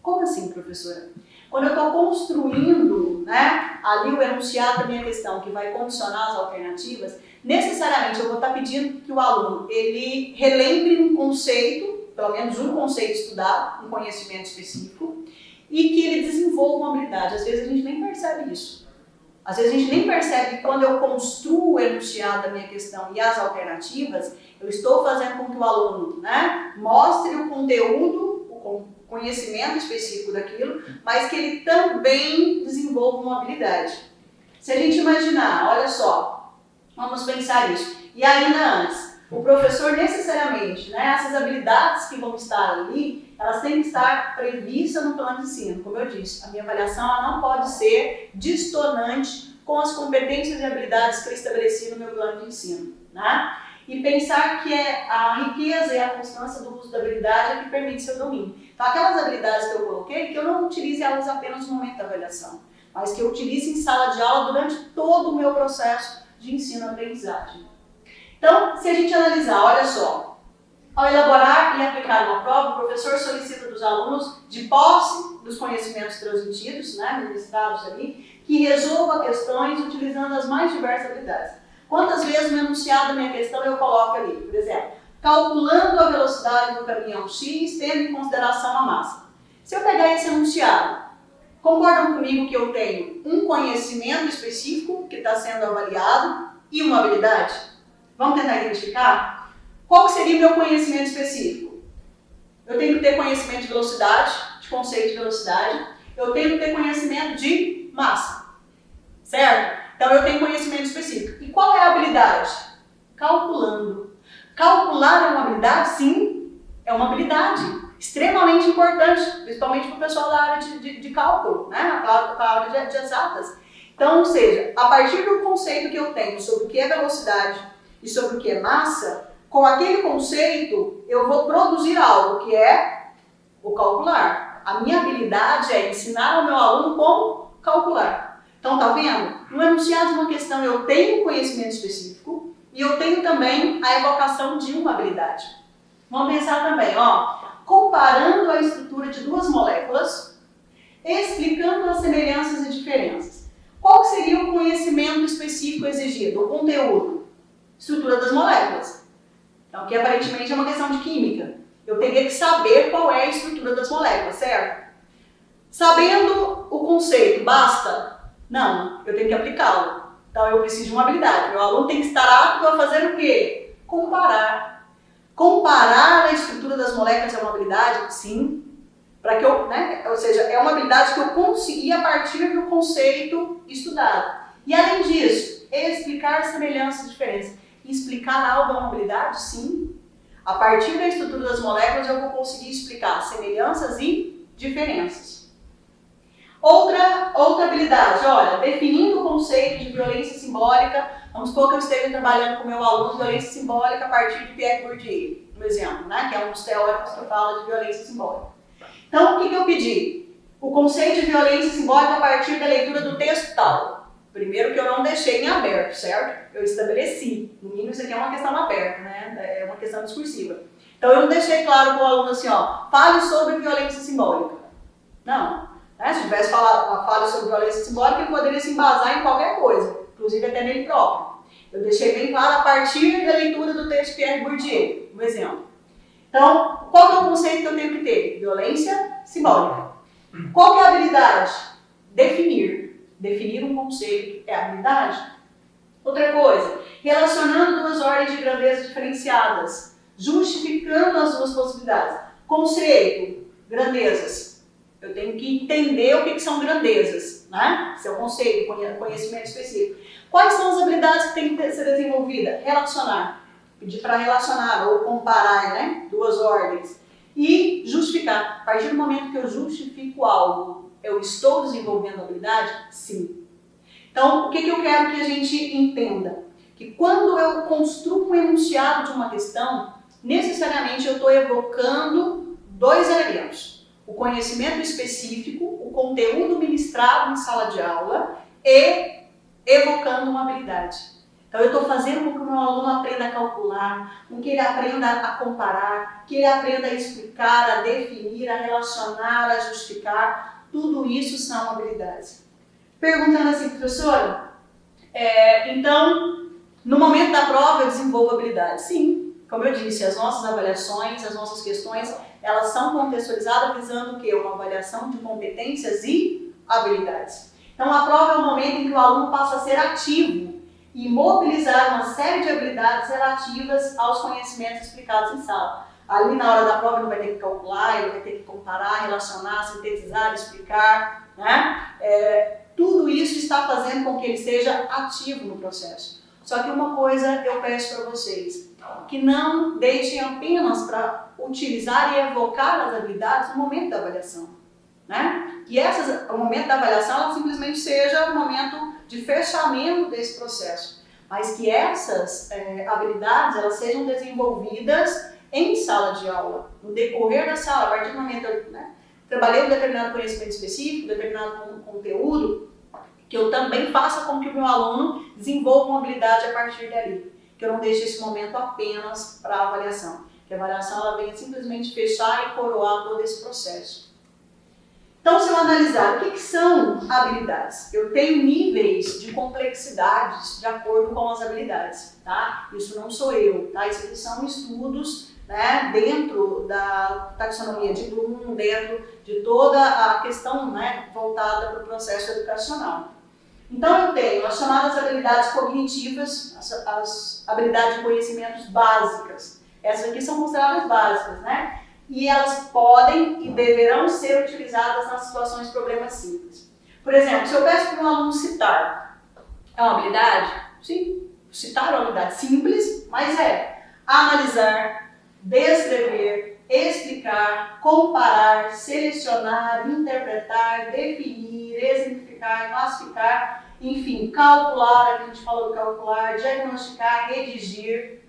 Como assim, professora? Quando eu estou construindo, né, ali o enunciado da minha questão, que vai condicionar as alternativas, necessariamente eu vou estar pedindo que o aluno ele relembre um conceito, pelo menos um conceito estudado, um conhecimento específico, e que ele desenvolva uma habilidade. Às vezes a gente nem percebe isso. Às vezes a gente nem percebe que quando eu construo o enunciado da minha questão e as alternativas, eu estou fazendo com que o aluno, né, mostre o conteúdo, o conhecimento específico daquilo, mas que ele também desenvolva uma habilidade. Se a gente imaginar, olha só, vamos pensar isso. E ainda antes, o professor necessariamente, né, essas habilidades que vão estar ali, elas têm que estar previstas no plano de ensino. Como eu disse, a minha avaliação ela não pode ser distonante com as competências e habilidades que eu estabeleci no meu plano de ensino, né? E pensar que é a riqueza e a constância do uso da habilidade é que permite seu domínio. Então, aquelas habilidades que eu coloquei, que eu não utilize elas apenas no momento da avaliação, mas que eu utilize em sala de aula durante todo o meu processo de ensino-aprendizagem. Então, se a gente analisar, olha só, ao elaborar e aplicar uma prova, o professor solicita dos alunos, de posse dos conhecimentos transmitidos, né, ministrados ali, que resolva questões utilizando as mais diversas habilidades. Quantas vezes no enunciado da minha questão eu coloco ali, por exemplo, calculando a velocidade do caminhão X, tendo em consideração a massa. Se eu pegar esse enunciado, concordam comigo que eu tenho um conhecimento específico que está sendo avaliado e uma habilidade? Vamos tentar identificar? Qual seria o meu conhecimento específico? Eu tenho que ter conhecimento de velocidade, de conceito de velocidade, eu tenho que ter conhecimento de massa, certo? Então eu tenho conhecimento específico. E qual é a habilidade? Calculando. Calcular é uma habilidade? Sim, é uma habilidade extremamente importante, principalmente para o pessoal da área de cálculo, né? Para a área de exatas. Então, ou seja, a partir do conceito que eu tenho sobre o que é velocidade e sobre o que é massa, com aquele conceito eu vou produzir algo que é o calcular. A minha habilidade é ensinar ao meu aluno como calcular. Então, tá vendo? No enunciado de uma questão eu tenho conhecimento específico e eu tenho também a evocação de uma habilidade. Vamos pensar também, ó, comparando a estrutura de duas moléculas, explicando as semelhanças e diferenças. Qual seria o conhecimento específico exigido? O conteúdo, estrutura das moléculas. Então, que aparentemente é uma questão de química. Eu teria que saber qual é a estrutura das moléculas, certo? Sabendo o conceito, basta? Não, eu tenho que aplicá-lo. Então, eu preciso de uma habilidade. Meu aluno tem que estar apto a fazer o quê? Comparar. Comparar a estrutura das moléculas é uma habilidade? Sim. Para que eu, né? Ou seja, é uma habilidade que eu consegui a partir do conceito estudado. E além disso, explicar semelhanças e diferenças. Explicar algo é uma habilidade? Sim. A partir da estrutura das moléculas eu vou conseguir explicar semelhanças e diferenças. Outra habilidade, olha, definindo o conceito de violência simbólica. Vamos supor que eu esteja trabalhando com o meu aluno violência simbólica a partir de Pierre Bourdieu, por exemplo, né? Que é um dos teóricos que fala de violência simbólica. Então, o que eu pedi? O conceito de violência simbólica a partir da leitura do texto tal. Primeiro que eu não deixei em aberto, certo? Eu estabeleci. No mínimo, isso aqui é uma questão aberta, né? É uma questão discursiva. Então, eu não deixei claro para o aluno assim, ó, fale sobre violência simbólica. Não. Né? Se tivesse falado, fale sobre violência simbólica, ele poderia se embasar em qualquer coisa, inclusive até nele próprio. Eu deixei bem claro a partir da leitura do texto de Pierre Bourdieu, um exemplo. Então, qual é o conceito que eu tenho que ter? Violência simbólica. Qual que é a habilidade? Definir. Definir um conceito é habilidade. Outra coisa, relacionando duas ordens de grandeza diferenciadas, justificando as duas possibilidades. Conceito, grandezas. Eu tenho que entender o que são grandezas, né? Esse é o conceito, conhecimento específico. Quais são as habilidades que têm que ser desenvolvidas? Relacionar. Pedir para relacionar ou comparar, né? Duas ordens. E justificar. A partir do momento que eu justifico algo, eu estou desenvolvendo habilidade? Sim. Então, o que eu quero que a gente entenda? Que quando eu construo um enunciado de uma questão, necessariamente eu estou evocando dois elementos. O conhecimento específico, o conteúdo ministrado em sala de aula e evocando uma habilidade. Então, eu estou fazendo com que o meu aluno aprenda a calcular, com que ele aprenda a comparar, que ele aprenda a explicar, a definir, a relacionar, a justificar. Tudo isso são habilidades. Perguntando assim, professora, então, no momento da prova eu desenvolvo habilidades? Sim, como eu disse, as nossas avaliações, as nossas questões, elas são contextualizadas visando o quê? Uma avaliação de competências e habilidades. Então, a prova é o momento em que o aluno passa a ser ativo e mobilizar uma série de habilidades relativas aos conhecimentos explicados em sala. Ali, na hora da prova, ele vai ter que calcular, ele vai ter que comparar, relacionar, sintetizar, explicar, né? Tudo isso está fazendo com que ele seja ativo no processo. Só que uma coisa eu peço para vocês, que não deixem apenas para utilizar e evocar as habilidades no momento da avaliação, né? Que o momento da avaliação ela simplesmente seja o momento de fechamento desse processo, mas que essas habilidades elas sejam desenvolvidas em sala de aula, no decorrer da sala, a partir do momento trabalhei um determinado conhecimento específico, determinado conteúdo, que eu também faça com que o meu aluno desenvolva uma habilidade a partir dali, que eu não deixe esse momento apenas para a avaliação, que a avaliação ela venha simplesmente fechar e coroar todo esse processo. Então, se eu analisar o que são habilidades, eu tenho níveis de complexidades de acordo com as habilidades, tá? Isso não sou eu, tá? Isso aqui são estudos, né, dentro da taxonomia de Bloom, dentro de toda a questão, né, voltada para o processo educacional. Então, eu tenho as chamadas habilidades cognitivas, as habilidades de conhecimentos básicas. Essas aqui são consideradas básicas, né? e elas podem e deverão ser utilizadas nas situações de problemas simples. Por exemplo, se eu peço para um aluno citar, é uma habilidade? Sim, citar é uma habilidade simples, mas é analisar, descrever, explicar, comparar, selecionar, interpretar, definir, exemplificar, classificar, enfim, calcular, aqui a gente falou de calcular, diagnosticar, redigir.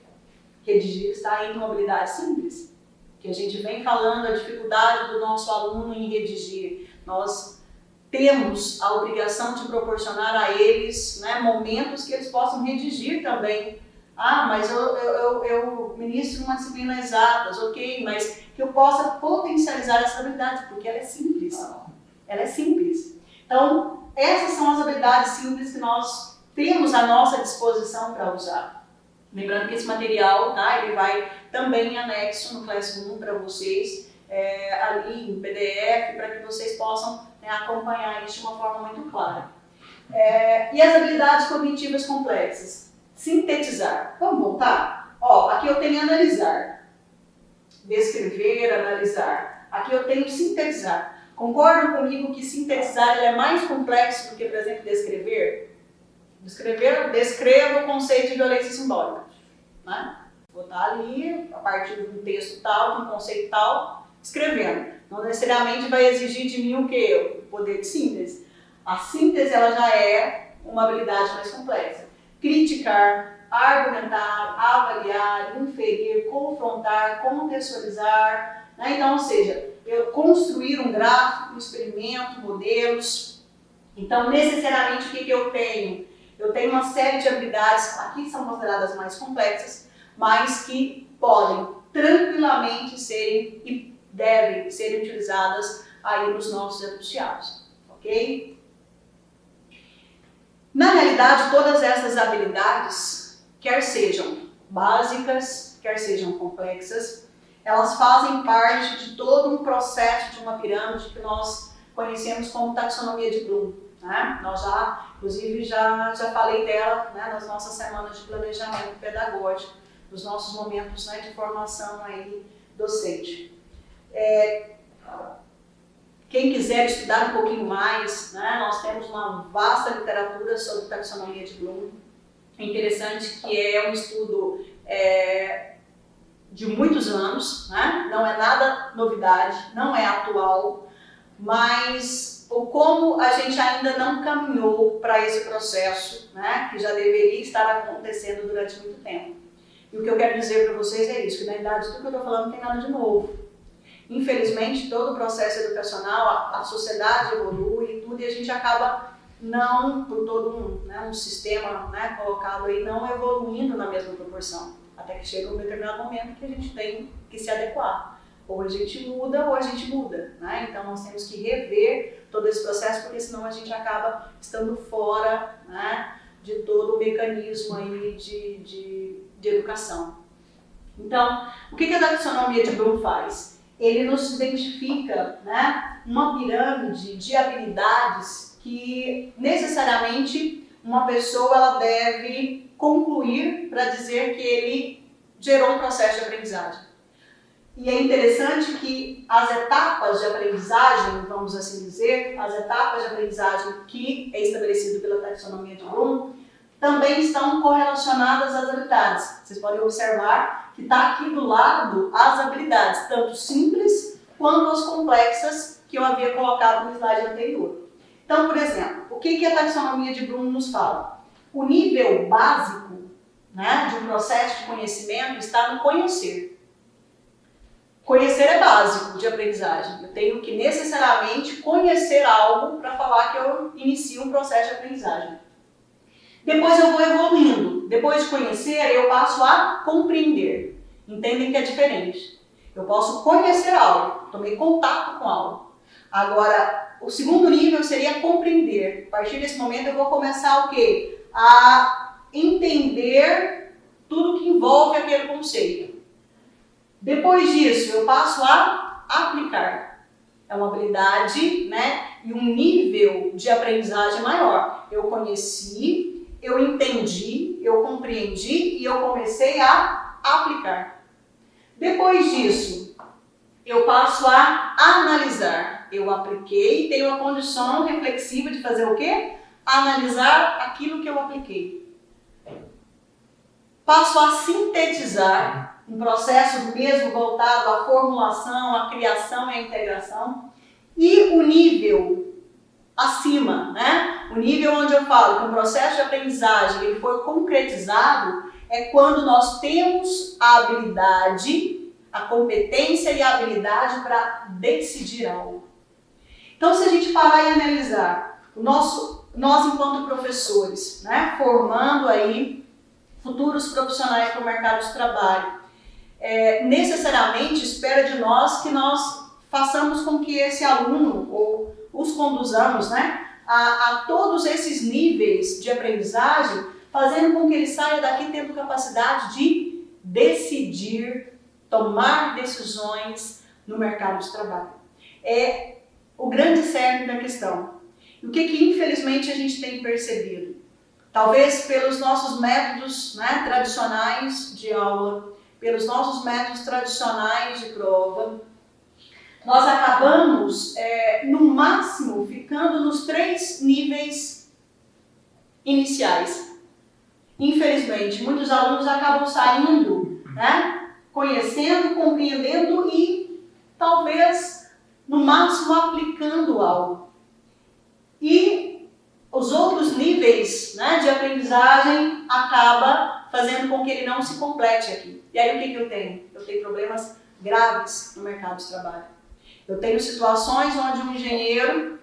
Redigir está em uma habilidade simples, que a gente vem falando a dificuldade do nosso aluno em redigir. Nós temos a obrigação de proporcionar a eles, né, momentos que eles possam redigir também. Ah, mas eu ministro uma disciplina exatas, ok, mas que eu possa potencializar essa habilidade, porque ela é simples. Ela é simples. Então, essas são as habilidades simples que nós temos à nossa disposição para usar. Lembrando que esse material, tá, ele vai também em anexo no Classroom para vocês, ali em PDF, para que vocês possam, né, acompanhar isso de uma forma muito clara. E as habilidades cognitivas complexas? Sintetizar. Vamos voltar? Ó, aqui eu tenho analisar, descrever, analisar. Aqui eu tenho sintetizar. Concordam comigo que sintetizar ele é mais complexo do que, por exemplo, descrever? Descreva o conceito de violência simbólica. Né? Vou estar ali, a partir de um texto tal, de um conceito tal, escrevendo. Não necessariamente vai exigir de mim o quê? O poder de síntese. A síntese ela já é uma habilidade mais complexa. Criticar, argumentar, avaliar, inferir, confrontar, contextualizar. Né? Então, ou seja, eu construir um gráfico, um experimento, modelos. Então, necessariamente, o que eu tenho? Eu tenho uma série de habilidades, aqui são consideradas mais complexas, mas que podem tranquilamente serem e devem ser utilizadas aí nos nossos enunciados, ok? Na realidade, todas essas habilidades, quer sejam básicas, quer sejam complexas, elas fazem parte de todo um processo de uma pirâmide que nós conhecemos como taxonomia de Bloom. Né? Nós inclusive, já falei dela, né, nas nossas semanas de planejamento pedagógico, nos nossos momentos, né, de formação aí docente. Quem quiser estudar um pouquinho mais, né, nós temos uma vasta literatura sobre taxonomia de Bloom. É interessante que é um estudo de muitos anos, né? Não é nada novidade, não é atual, mas como a gente ainda não caminhou para esse processo, né, que já deveria estar acontecendo durante muito tempo. E o que eu quero dizer para vocês é isso, que na verdade tudo que eu estou falando não tem nada de novo. Infelizmente, todo o processo educacional, a sociedade evolui e tudo, e a gente acaba não, por todo um sistema, né, colocado aí, não evoluindo na mesma proporção. Até que chega um determinado momento que a gente tem que se adequar. Ou a gente muda ou a gente muda, né? Então nós temos que rever todo esse processo, porque senão a gente acaba estando fora, né, de todo o mecanismo aí de educação. Então, o que a taxonomia de Bloom faz? Ele nos identifica, né, uma pirâmide de habilidades que necessariamente uma pessoa ela deve concluir para dizer que ele gerou um processo de aprendizagem. E é interessante que as etapas de aprendizagem, vamos assim dizer, as etapas de aprendizagem que é estabelecido pela taxonomia de Bloom, também estão correlacionadas às habilidades. Vocês podem observar que está aqui do lado as habilidades, tanto simples quanto as complexas que eu havia colocado no slide anterior. Então, por exemplo, o que a taxonomia de Bloom nos fala? O nível básico, né, de um processo de conhecimento está no conhecer. Conhecer é básico de aprendizagem. Eu tenho que necessariamente conhecer algo para falar que eu inicio um processo de aprendizagem. Depois eu vou evoluindo. Depois de conhecer, eu passo a compreender. Entendem que é diferente. Eu posso conhecer algo, tomei contato com algo. Agora, o segundo nível seria compreender. A partir desse momento eu vou começar o quê? A entender tudo que envolve aquele conceito. Depois disso, eu passo a aplicar. É uma habilidade, né, e um nível de aprendizagem maior. Eu conheci, eu entendi, eu compreendi e eu comecei a aplicar. Depois disso, eu passo a analisar. Eu apliquei, tenho a condição reflexiva de fazer o quê? Analisar aquilo que eu apliquei. Passo a sintetizar, um processo mesmo voltado à formulação, à criação e à integração. E o nível acima, né? O nível onde eu falo que o processo de aprendizagem ele foi concretizado é quando nós temos a habilidade, a competência e a habilidade para decidir algo. Então, se a gente parar e analisar, nós enquanto professores, né, formando aí futuros profissionais para o mercado de trabalho, necessariamente espera de nós que nós façamos com que esse aluno, ou os conduzamos, né, a todos esses níveis de aprendizagem, fazendo com que ele saia daqui tendo capacidade de decidir, tomar decisões no mercado de trabalho. É o grande cerne da questão. E o que infelizmente a gente tem percebido? Talvez pelos nossos métodos, né, tradicionais de aula, pelos nossos métodos tradicionais de prova, nós acabamos, no máximo, ficando nos 3 níveis iniciais. Infelizmente, muitos alunos acabam saindo, né, conhecendo, compreendendo e talvez, no máximo, aplicando algo. E os outros níveis, né, de aprendizagem acaba fazendo com que ele não se complete aqui. E aí o que eu tenho? Eu tenho problemas graves no mercado de trabalho. Eu tenho situações onde um engenheiro,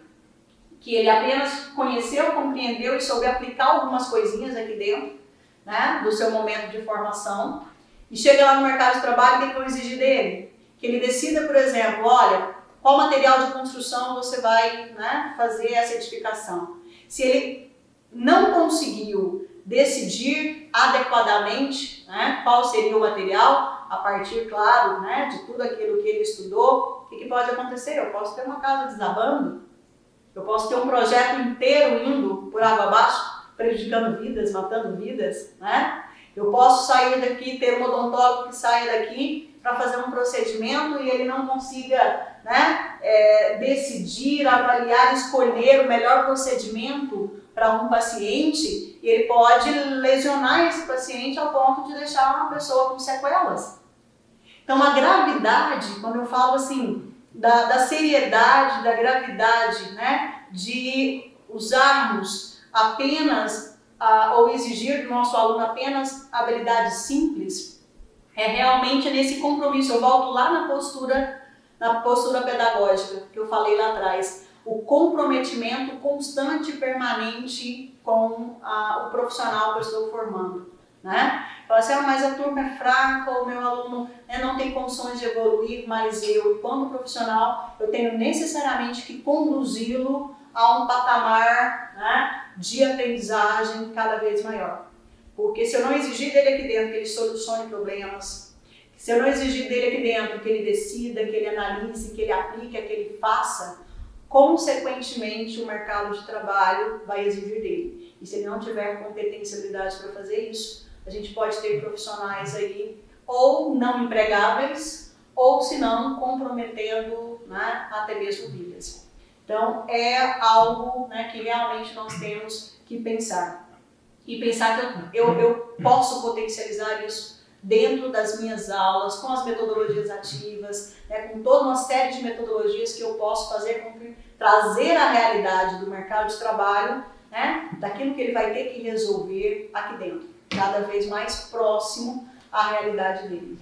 que ele apenas conheceu, compreendeu e soube aplicar algumas coisinhas aqui dentro, né, do seu momento de formação, e chega lá no mercado de trabalho e tem que exigir dele. Que ele decida, por exemplo, olha, qual material de construção você vai, né, fazer essa edificação. Se ele não conseguiu decidir adequadamente, né, qual seria o material, a partir, claro, né, de tudo aquilo que ele estudou, o que pode acontecer? Eu posso ter uma casa desabando, eu posso ter um projeto inteiro indo por água abaixo, prejudicando vidas, matando vidas, né? Eu posso sair daqui, ter um odontólogo que saia daqui para fazer um procedimento e ele não consiga, né, decidir, avaliar, escolher o melhor procedimento para um paciente, e ele pode lesionar esse paciente ao ponto de deixar uma pessoa com sequelas. Então a gravidade, quando eu falo assim, da seriedade, da gravidade, né, de usarmos apenas ou exigir do nosso aluno apenas habilidades simples, é realmente nesse compromisso. Eu volto lá na postura pedagógica que eu falei lá atrás, o comprometimento constante e permanente com o profissional que eu estou formando, né? Fala assim, mas a turma é fraca, o meu aluno, né, não tem condições de evoluir, mas eu, enquanto profissional, eu tenho necessariamente que conduzi-lo a um patamar, né, de aprendizagem cada vez maior. Porque se eu não exigir dele aqui dentro que ele solucione problemas, se eu não exigir dele aqui dentro que ele decida, que ele analise, que ele aplique, que ele faça, consequentemente o mercado de trabalho vai exigir dele. E se ele não tiver competência e habilidade para fazer isso, a gente pode ter profissionais aí ou não empregáveis, ou se não comprometendo, né, até mesmo vidas. Então é algo, né, que realmente nós temos que pensar. E pensar que eu posso potencializar isso dentro das minhas aulas, com as metodologias ativas, né, com toda uma série de metodologias que eu posso fazer com que trazer a realidade do mercado de trabalho, né, daquilo que ele vai ter que resolver aqui dentro, cada vez mais próximo à realidade dele.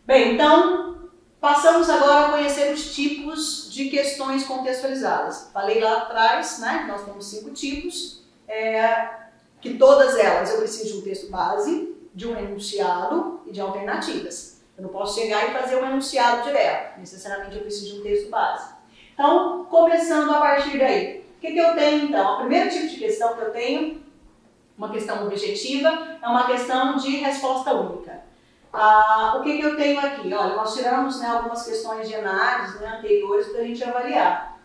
Bem, então, passamos agora a conhecer os tipos de questões contextualizadas. Falei lá atrás, né, nós temos 5 tipos, que todas elas eu preciso de um texto base, de um enunciado e de alternativas. Eu não posso chegar e fazer um enunciado direto, necessariamente eu preciso de um texto base. Então, começando a partir daí, o que eu tenho então? O primeiro tipo de questão que eu tenho, uma questão objetiva, é uma questão de resposta única. O que eu tenho aqui? Olha, nós tiramos, né, algumas questões de análise, né, anteriores para a gente avaliar.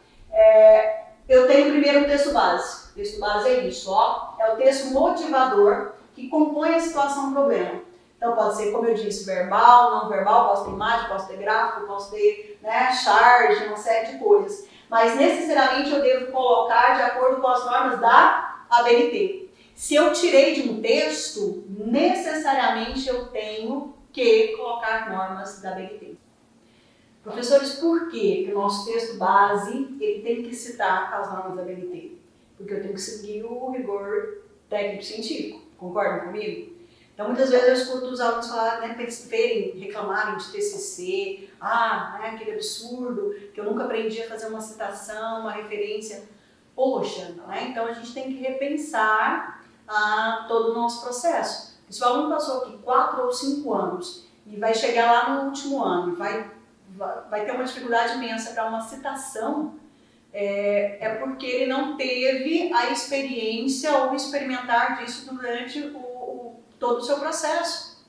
Eu tenho primeiro um texto base. O texto base é isso, ó, é o texto motivador que compõe a situação problema. Então pode ser, como eu disse, verbal, não verbal, posso ter imagem, posso ter gráfico, posso ter, né, charge, uma série de coisas. Mas necessariamente eu devo colocar de acordo com as normas da ABNT. Se eu tirei de um texto, necessariamente eu tenho que colocar normas da ABNT. Professores, por quê que o nosso texto base ele tem que citar as normas da ABNT? Porque eu tenho que seguir o rigor técnico-científico. Concordam comigo? Então, muitas vezes eu escuto os alunos falarem, né, reclamarem de TCC, né, aquele absurdo, que eu nunca aprendi a fazer uma citação, uma referência. Poxa, né? Então a gente tem que repensar todo o nosso processo. Se o aluno passou aqui 4 ou 5 anos e vai chegar lá no último ano, vai ter uma dificuldade imensa para uma citação, é porque ele não teve a experiência ou experimentar disso durante todo o seu processo.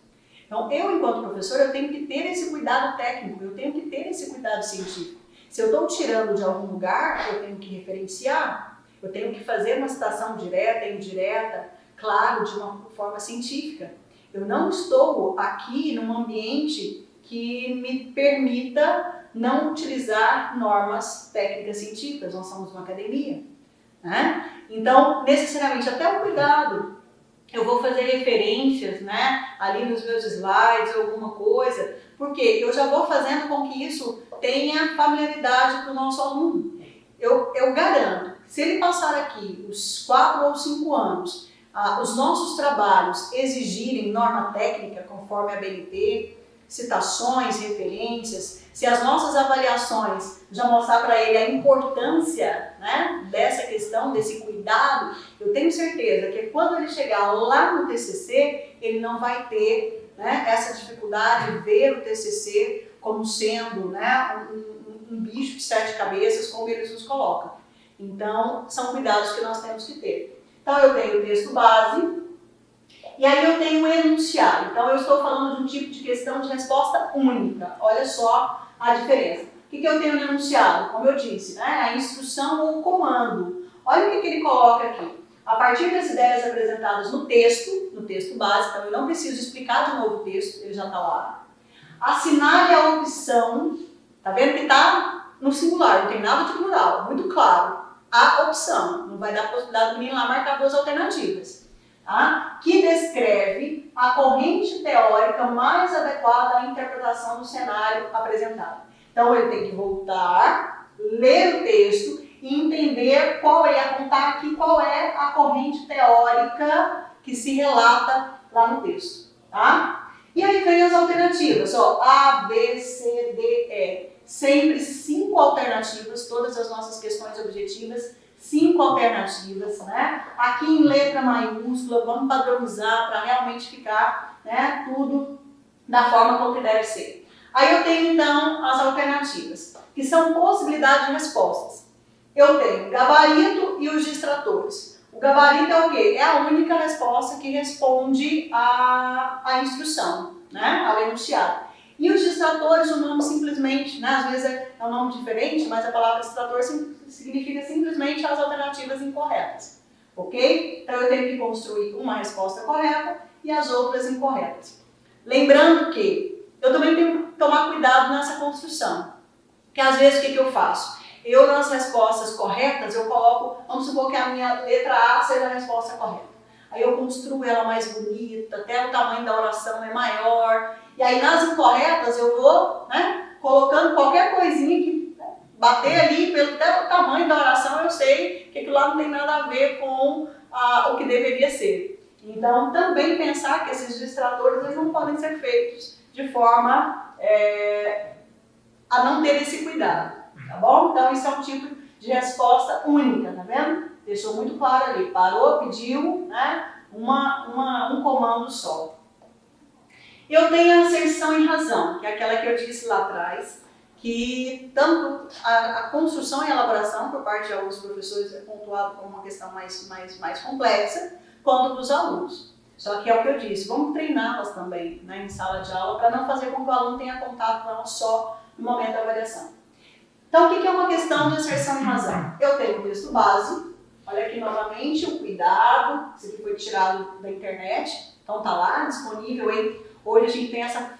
Então, eu, enquanto professor, eu tenho que ter esse cuidado técnico, eu tenho que ter esse cuidado científico. Se eu estou tirando de algum lugar, eu tenho que referenciar, eu tenho que fazer uma citação direta, indireta, claro, de uma forma científica. Eu não estou aqui num ambiente que me permita não utilizar normas técnicas científicas, nós somos uma academia, né? Então, necessariamente, até o cuidado. Eu vou fazer referências, né, ali nos meus slides, alguma coisa, porque eu já vou fazendo com que isso tenha familiaridade para o nosso aluno. Eu garanto, se ele passar aqui os 4 ou 5 anos, os nossos trabalhos exigirem norma técnica, conforme a ABNT, citações, referências, se as nossas avaliações já mostrar para ele a importância, né, dessa questão, desse cuidado, eu tenho certeza que quando ele chegar lá no TCC, ele não vai ter, né, essa dificuldade de ver o TCC como sendo, né, um bicho de 7 cabeças, como eles nos colocam. Então, são cuidados que nós temos que ter. Então, eu tenho o texto base, e aí eu tenho um enunciado. Então, eu estou falando de um tipo de questão de resposta única. Olha só a diferença. O que eu tenho no enunciado? Como eu disse, né? A instrução ou o comando. Olha o que ele coloca aqui. A partir das ideias apresentadas no texto base, então eu não preciso explicar de novo o texto, ele já está lá. Assinale a opção, tá vendo que está no singular, não tem nada de plural, muito claro. A opção, não vai dar a possibilidade do menino lá marcar 2 alternativas. Tá? Que descreve a corrente teórica mais adequada à interpretação do cenário apresentado. Então, ele tem que voltar, ler o texto e entender apontar aqui qual é a corrente teórica que se relata lá no texto. Tá? E aí vem as alternativas, ó, A, B, C, D, E. Sempre 5 alternativas, todas as nossas questões objetivas, 5 alternativas, né? Aqui em letra maiúscula, vamos padronizar para realmente ficar, né, tudo da forma como que deve ser. Aí eu tenho então as alternativas, que são possibilidades de respostas. Eu tenho o gabarito e os distratores. O gabarito é o quê? É a única resposta que responde à instrução, né, ao enunciado. E os distratores, o nome simplesmente, né, às vezes é um nome diferente, mas a palavra distrator significa simplesmente as alternativas incorretas, ok? Então eu tenho que construir uma resposta correta e as outras incorretas. Lembrando que eu também tenho que tomar cuidado nessa construção, porque às vezes o que eu faço? Eu nas respostas corretas, eu coloco, vamos supor que a minha letra A seja a resposta correta. Aí eu construo ela mais bonita, até o tamanho da oração é maior. E aí nas incorretas eu vou, né, colocando qualquer coisinha que bater ali pelo tamanho da oração, eu sei que aquilo lá não tem nada a ver com o que deveria ser. Então também pensar que esses distratores eles não podem ser feitos de forma a não ter esse cuidado, tá bom? Então isso é um tipo de resposta única, tá vendo? Deixou muito claro ali, parou, pediu, né, um comando só. Eu tenho a asserção em razão, que é aquela que eu disse lá atrás, que tanto a construção e elaboração por parte de alguns professores é pontuado como uma questão mais complexa, quanto dos alunos. Só que é o que eu disse, vamos treiná-las também, né, em sala de aula, para não fazer com que o aluno tenha contato com elas só no momento da avaliação. Então, o que é uma questão de asserção em razão? Eu tenho o texto base, olha aqui novamente o cuidado, isso aqui foi tirado da internet, então está lá disponível em Hoje a gente tem essa,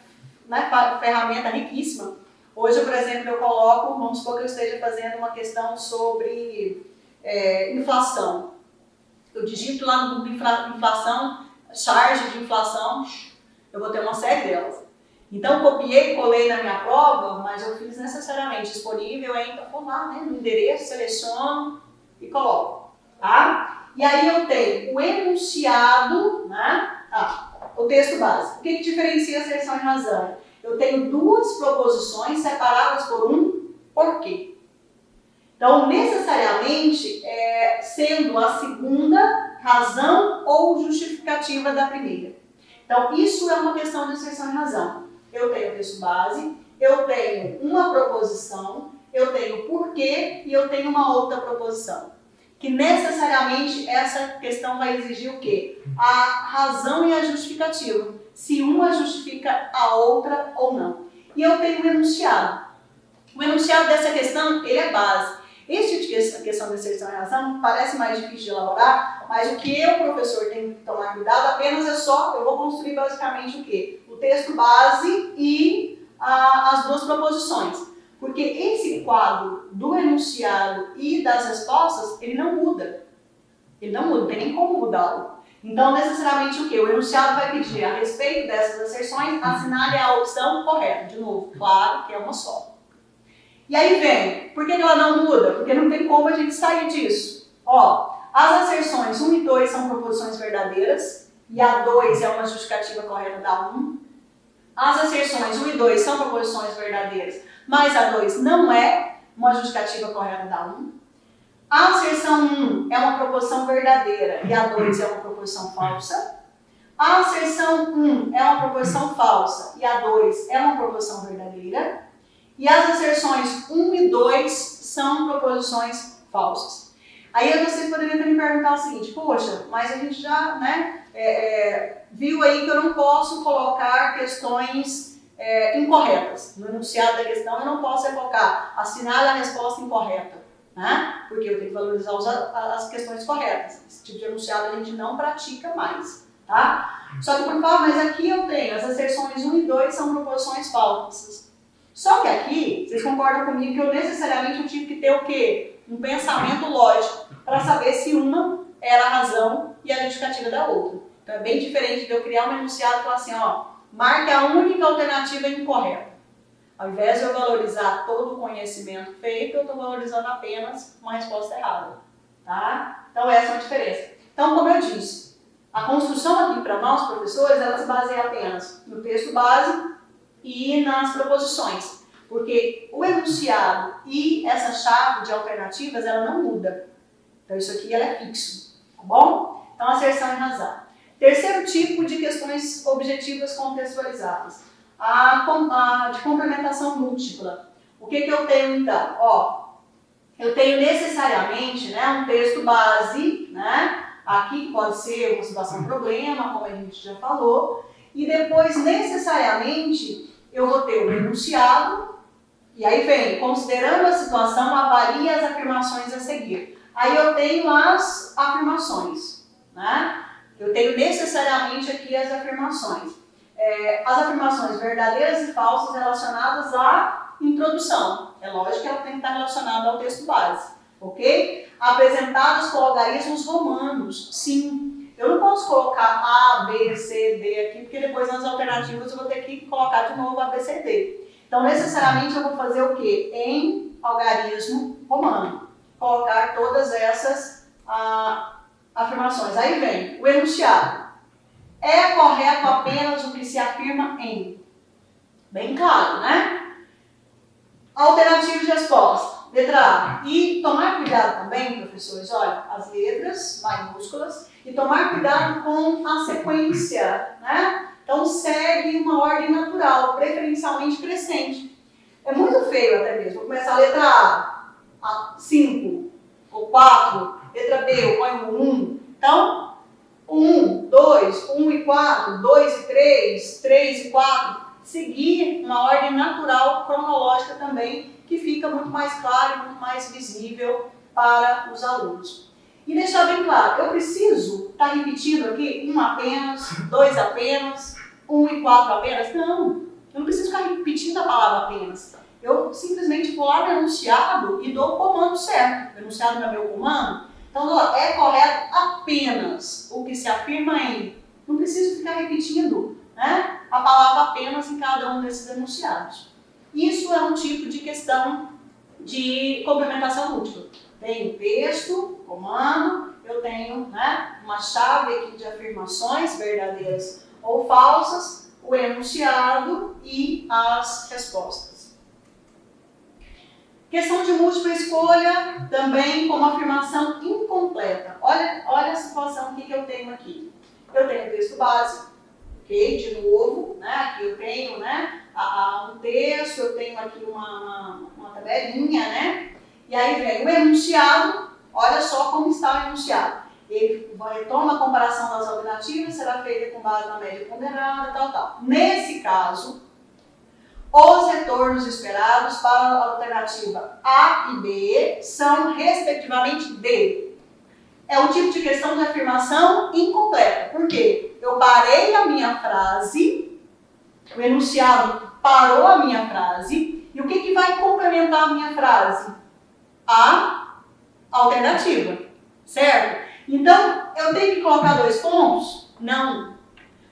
né, ferramenta riquíssima. Hoje, por exemplo, eu coloco, vamos supor que eu esteja fazendo uma questão sobre inflação. Eu digito lá no Google inflação, charge de inflação, eu vou ter uma série delas. Então, copiei e colei na minha prova, mas eu fiz necessariamente disponível, então vou lá, né, no endereço, seleciono e coloco. Tá? E aí eu tenho o enunciado, né? O texto base. O que diferencia asserção e razão? Eu tenho duas proposições separadas por um porquê. Então, necessariamente, sendo a segunda razão ou justificativa da primeira. Então, isso é uma questão de asserção e razão. Eu tenho o texto base, eu tenho uma proposição, eu tenho porquê e eu tenho uma outra proposição. Que necessariamente essa questão vai exigir o quê? A razão e a justificativa. Se uma justifica a outra ou não. E eu tenho o enunciado. O enunciado dessa questão, ele é base. Esse tipo de questão de asserção e razão parece mais difícil de elaborar, mas o que eu, professor, tenho que tomar cuidado apenas eu vou construir basicamente o quê? O texto base e as duas proposições. Porque esse quadro do enunciado e das respostas, ele não muda. Ele não muda, não tem nem como mudá-lo. Então, necessariamente o quê? O enunciado vai pedir, a respeito dessas asserções, assinale a opção correta. De novo, claro que é uma só. E aí vem, por que ela não muda? Porque não tem como a gente sair disso. Ó, as asserções 1 e 2 são proposições verdadeiras, e a 2 é uma justificativa correta da 1. As asserções 1 e 2 são proposições verdadeiras, mas a 2 não é uma justificativa correta da 1. A asserção 1 é uma proposição verdadeira e a 2 é uma proposição falsa. A asserção 1 é uma proposição falsa e a 2 é uma proposição verdadeira. E as asserções 1 e 2 são proposições falsas. Aí vocês poderiam me perguntar o seguinte, poxa, mas a gente já viu aí que eu não posso colocar questões incorretas. No enunciado da questão eu não posso colocar assinale a resposta incorreta, né? Porque eu tenho que valorizar as questões corretas. Esse tipo de enunciado a gente não pratica mais, tá? Só que por favor, mas aqui eu tenho as asserções 1 e 2 são proposições falsas. Só que aqui, vocês concordam comigo que eu necessariamente tive que ter o quê? Um pensamento lógico para saber se uma era a razão e a justificativa da outra. Então é bem diferente de eu criar um enunciado e falar assim, ó, marque a única alternativa incorreta. Ao invés de eu valorizar todo o conhecimento feito, eu estou valorizando apenas uma resposta errada. Tá? Então essa é uma diferença. Então, como eu disse, a construção aqui para nós, professores, ela se baseia apenas no texto base e nas proposições. Porque o enunciado e essa chave de alternativas, ela não muda. Então isso aqui ela é fixo, tá bom? Então asserção e razão. Terceiro tipo de questões objetivas contextualizadas. A de complementação múltipla. O que eu tenho então? Ó, eu tenho necessariamente, né, um texto base, né? Aqui pode ser uma situação-problema, como a gente já falou. E depois, necessariamente, eu vou ter o enunciado. E aí vem, considerando a situação, avalie as afirmações a seguir. Aí eu tenho as afirmações, né? Eu tenho necessariamente aqui as afirmações. As afirmações verdadeiras e falsas relacionadas à introdução. É lógico que ela tem que estar relacionada ao texto base, ok? Apresentadas com algarismos romanos, sim. Eu não posso colocar A, B, C, D aqui, porque depois nas alternativas eu vou ter que colocar de novo A, B, C, D. Então, necessariamente, eu vou fazer o quê? Em algarismo romano. Colocar todas essas afirmações. Aí vem o enunciado. É correto apenas o que se afirma em? Bem claro, né? Alternativa de resposta. Letra A. E tomar cuidado também, professores, olha, as letras maiúsculas, e tomar cuidado com a sequência, né? Então, segue uma ordem natural, preferencialmente crescente. É muito feio até mesmo. Vou começar a letra A, 5, ou 4, letra B, eu ponho 1. Então, 1, 2, 1 e 4, 2 e 3, 3 e 4. Seguir uma ordem natural, cronológica também, que fica muito mais claro e muito mais visível para os alunos. E deixar bem claro, eu preciso estar repetindo aqui 1 apenas, 2 apenas, 1 1 e 4 apenas? Não, eu não preciso ficar repetindo a palavra apenas. Eu simplesmente vou lá no enunciado e dou o comando certo. O enunciado não é meu comando? Então, ó, é correto apenas o que se afirma em. Não preciso ficar repetindo, né, a palavra apenas em cada um desses enunciados. Isso é um tipo de questão de complementação múltipla. Tenho texto, comando, eu tenho, né, uma chave aqui de afirmações verdadeiras ou falsas, o enunciado e as respostas. Questão de múltipla escolha, também como afirmação incompleta. Olha a situação que eu tenho aqui. Eu tenho o texto básico, ok? De novo, né? Aqui eu tenho, né, um texto, eu tenho aqui uma tabelinha, né? E aí vem o enunciado, olha só como está o enunciado. Ele retoma a comparação das alternativas, será feita com base na média ponderada, tal. Nesse caso, os retornos esperados para a alternativa A e B são, respectivamente, D. É um tipo de questão de afirmação incompleta. Por quê? Eu parei a minha frase, o enunciado parou a minha frase, e o que vai complementar a minha frase? A alternativa, certo? Então, eu tenho que colocar 2 pontos? Não.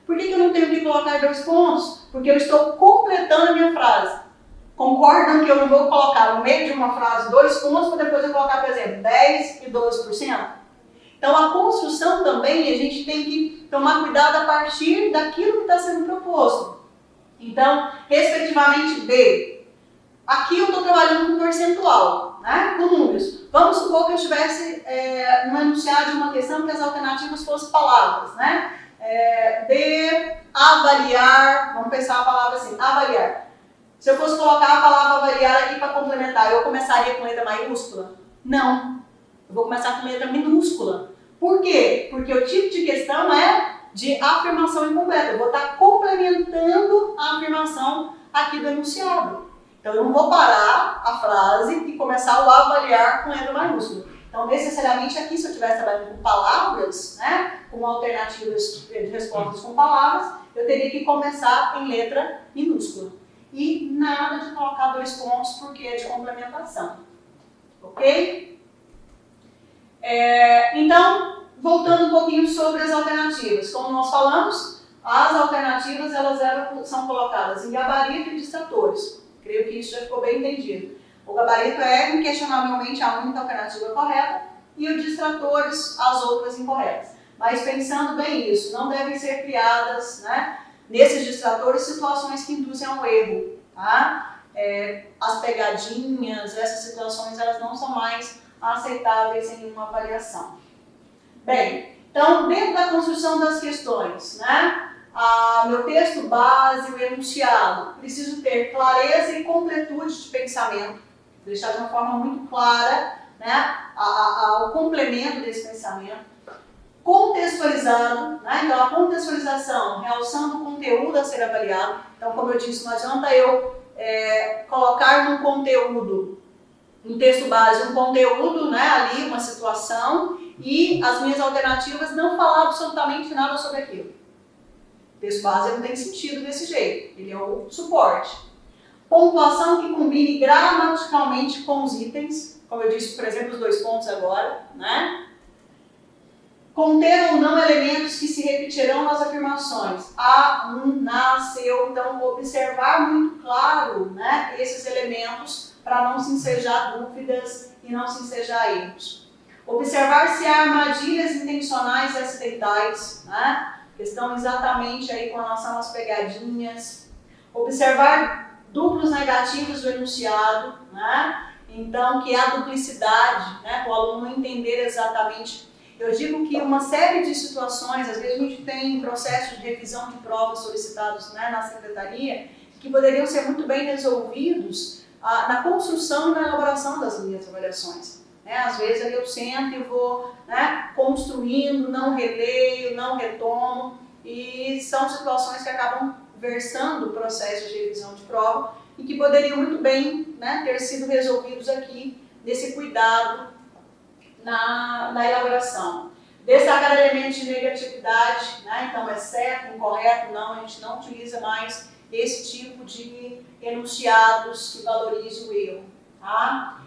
Por que eu não tenho que colocar 2 pontos? Porque eu estou completando a minha frase. Concordam que eu não vou colocar no meio de uma frase 2 pontos para depois eu colocar, por exemplo, 10 e 12%? Então, a construção também, a gente tem que tomar cuidado a partir daquilo que está sendo proposto. Então, respectivamente, B. Aqui eu estou trabalhando com percentual, né? Com números. Vamos supor que eu estivesse no enunciado de uma questão que as alternativas fossem palavras, né? De avaliar, vamos pensar a palavra assim, avaliar. Se eu fosse colocar a palavra avaliar aqui para complementar, eu começaria com letra maiúscula? Não. Eu vou começar com letra minúscula. Por quê? Porque o tipo de questão é de afirmação incompleta. Eu vou estar complementando a afirmação aqui do enunciado. Então, eu não vou parar a frase e começar o avaliar com letra maiúscula. Então, necessariamente aqui, se eu estivesse trabalhando com palavras, né, com alternativas de respostas com palavras, eu teria que começar em letra minúscula. E nada de colocar 2 pontos, porque é de complementação. Ok? Então, voltando um pouquinho sobre as alternativas. Como nós falamos, as alternativas são colocadas em gabarito e distratores. Creio que isso já ficou bem entendido. O gabarito é, inquestionavelmente, a única alternativa correta e os distratores, as outras incorretas. Mas pensando bem isso, não devem ser criadas, né, nesses distratores situações que induzem a um erro. Tá? As pegadinhas, essas situações, elas não são mais aceitáveis em uma avaliação. Bem, então, dentro da construção das questões, né, meu texto base, o enunciado, preciso ter clareza e completude de pensamento, deixar de uma forma muito clara, né, o complemento desse pensamento, contextualizado, né, então a contextualização, realçando o conteúdo a ser avaliado. Então, como eu disse, não adianta eu colocar num conteúdo, no texto base, um conteúdo, né, ali, uma situação, e as minhas alternativas não falar absolutamente nada sobre aquilo. O texto base não tem sentido desse jeito, ele é o suporte. Pontuação que combine gramaticalmente com os itens, como eu disse, por exemplo, os 2 pontos agora, né? Conter ou não elementos que se repetirão nas afirmações. Nasceu, então observar muito claro, né, esses elementos para não se ensejar dúvidas e não se ensejar erros. Observar se há armadilhas intencionais e acidentais, né? Questão exatamente aí com relação às pegadinhas. Observar duplos negativos do enunciado, né? Então, que há duplicidade, né? Para o aluno entender exatamente. Eu digo que uma série de situações, às vezes a gente tem processos de revisão de provas solicitados, né, na secretaria, que poderiam ser muito bem resolvidos na construção e na elaboração das minhas avaliações. Às vezes ali eu sento e vou, né, construindo, não releio, não retomo, e são situações que acabam versando processos de revisão de prova e que poderiam muito bem, né, ter sido resolvidos aqui, nesse cuidado na elaboração. Destacar elementos de negatividade, né? Então é certo, incorreto, não, a gente não utiliza mais esse tipo de enunciados que valorizem o erro. Tá?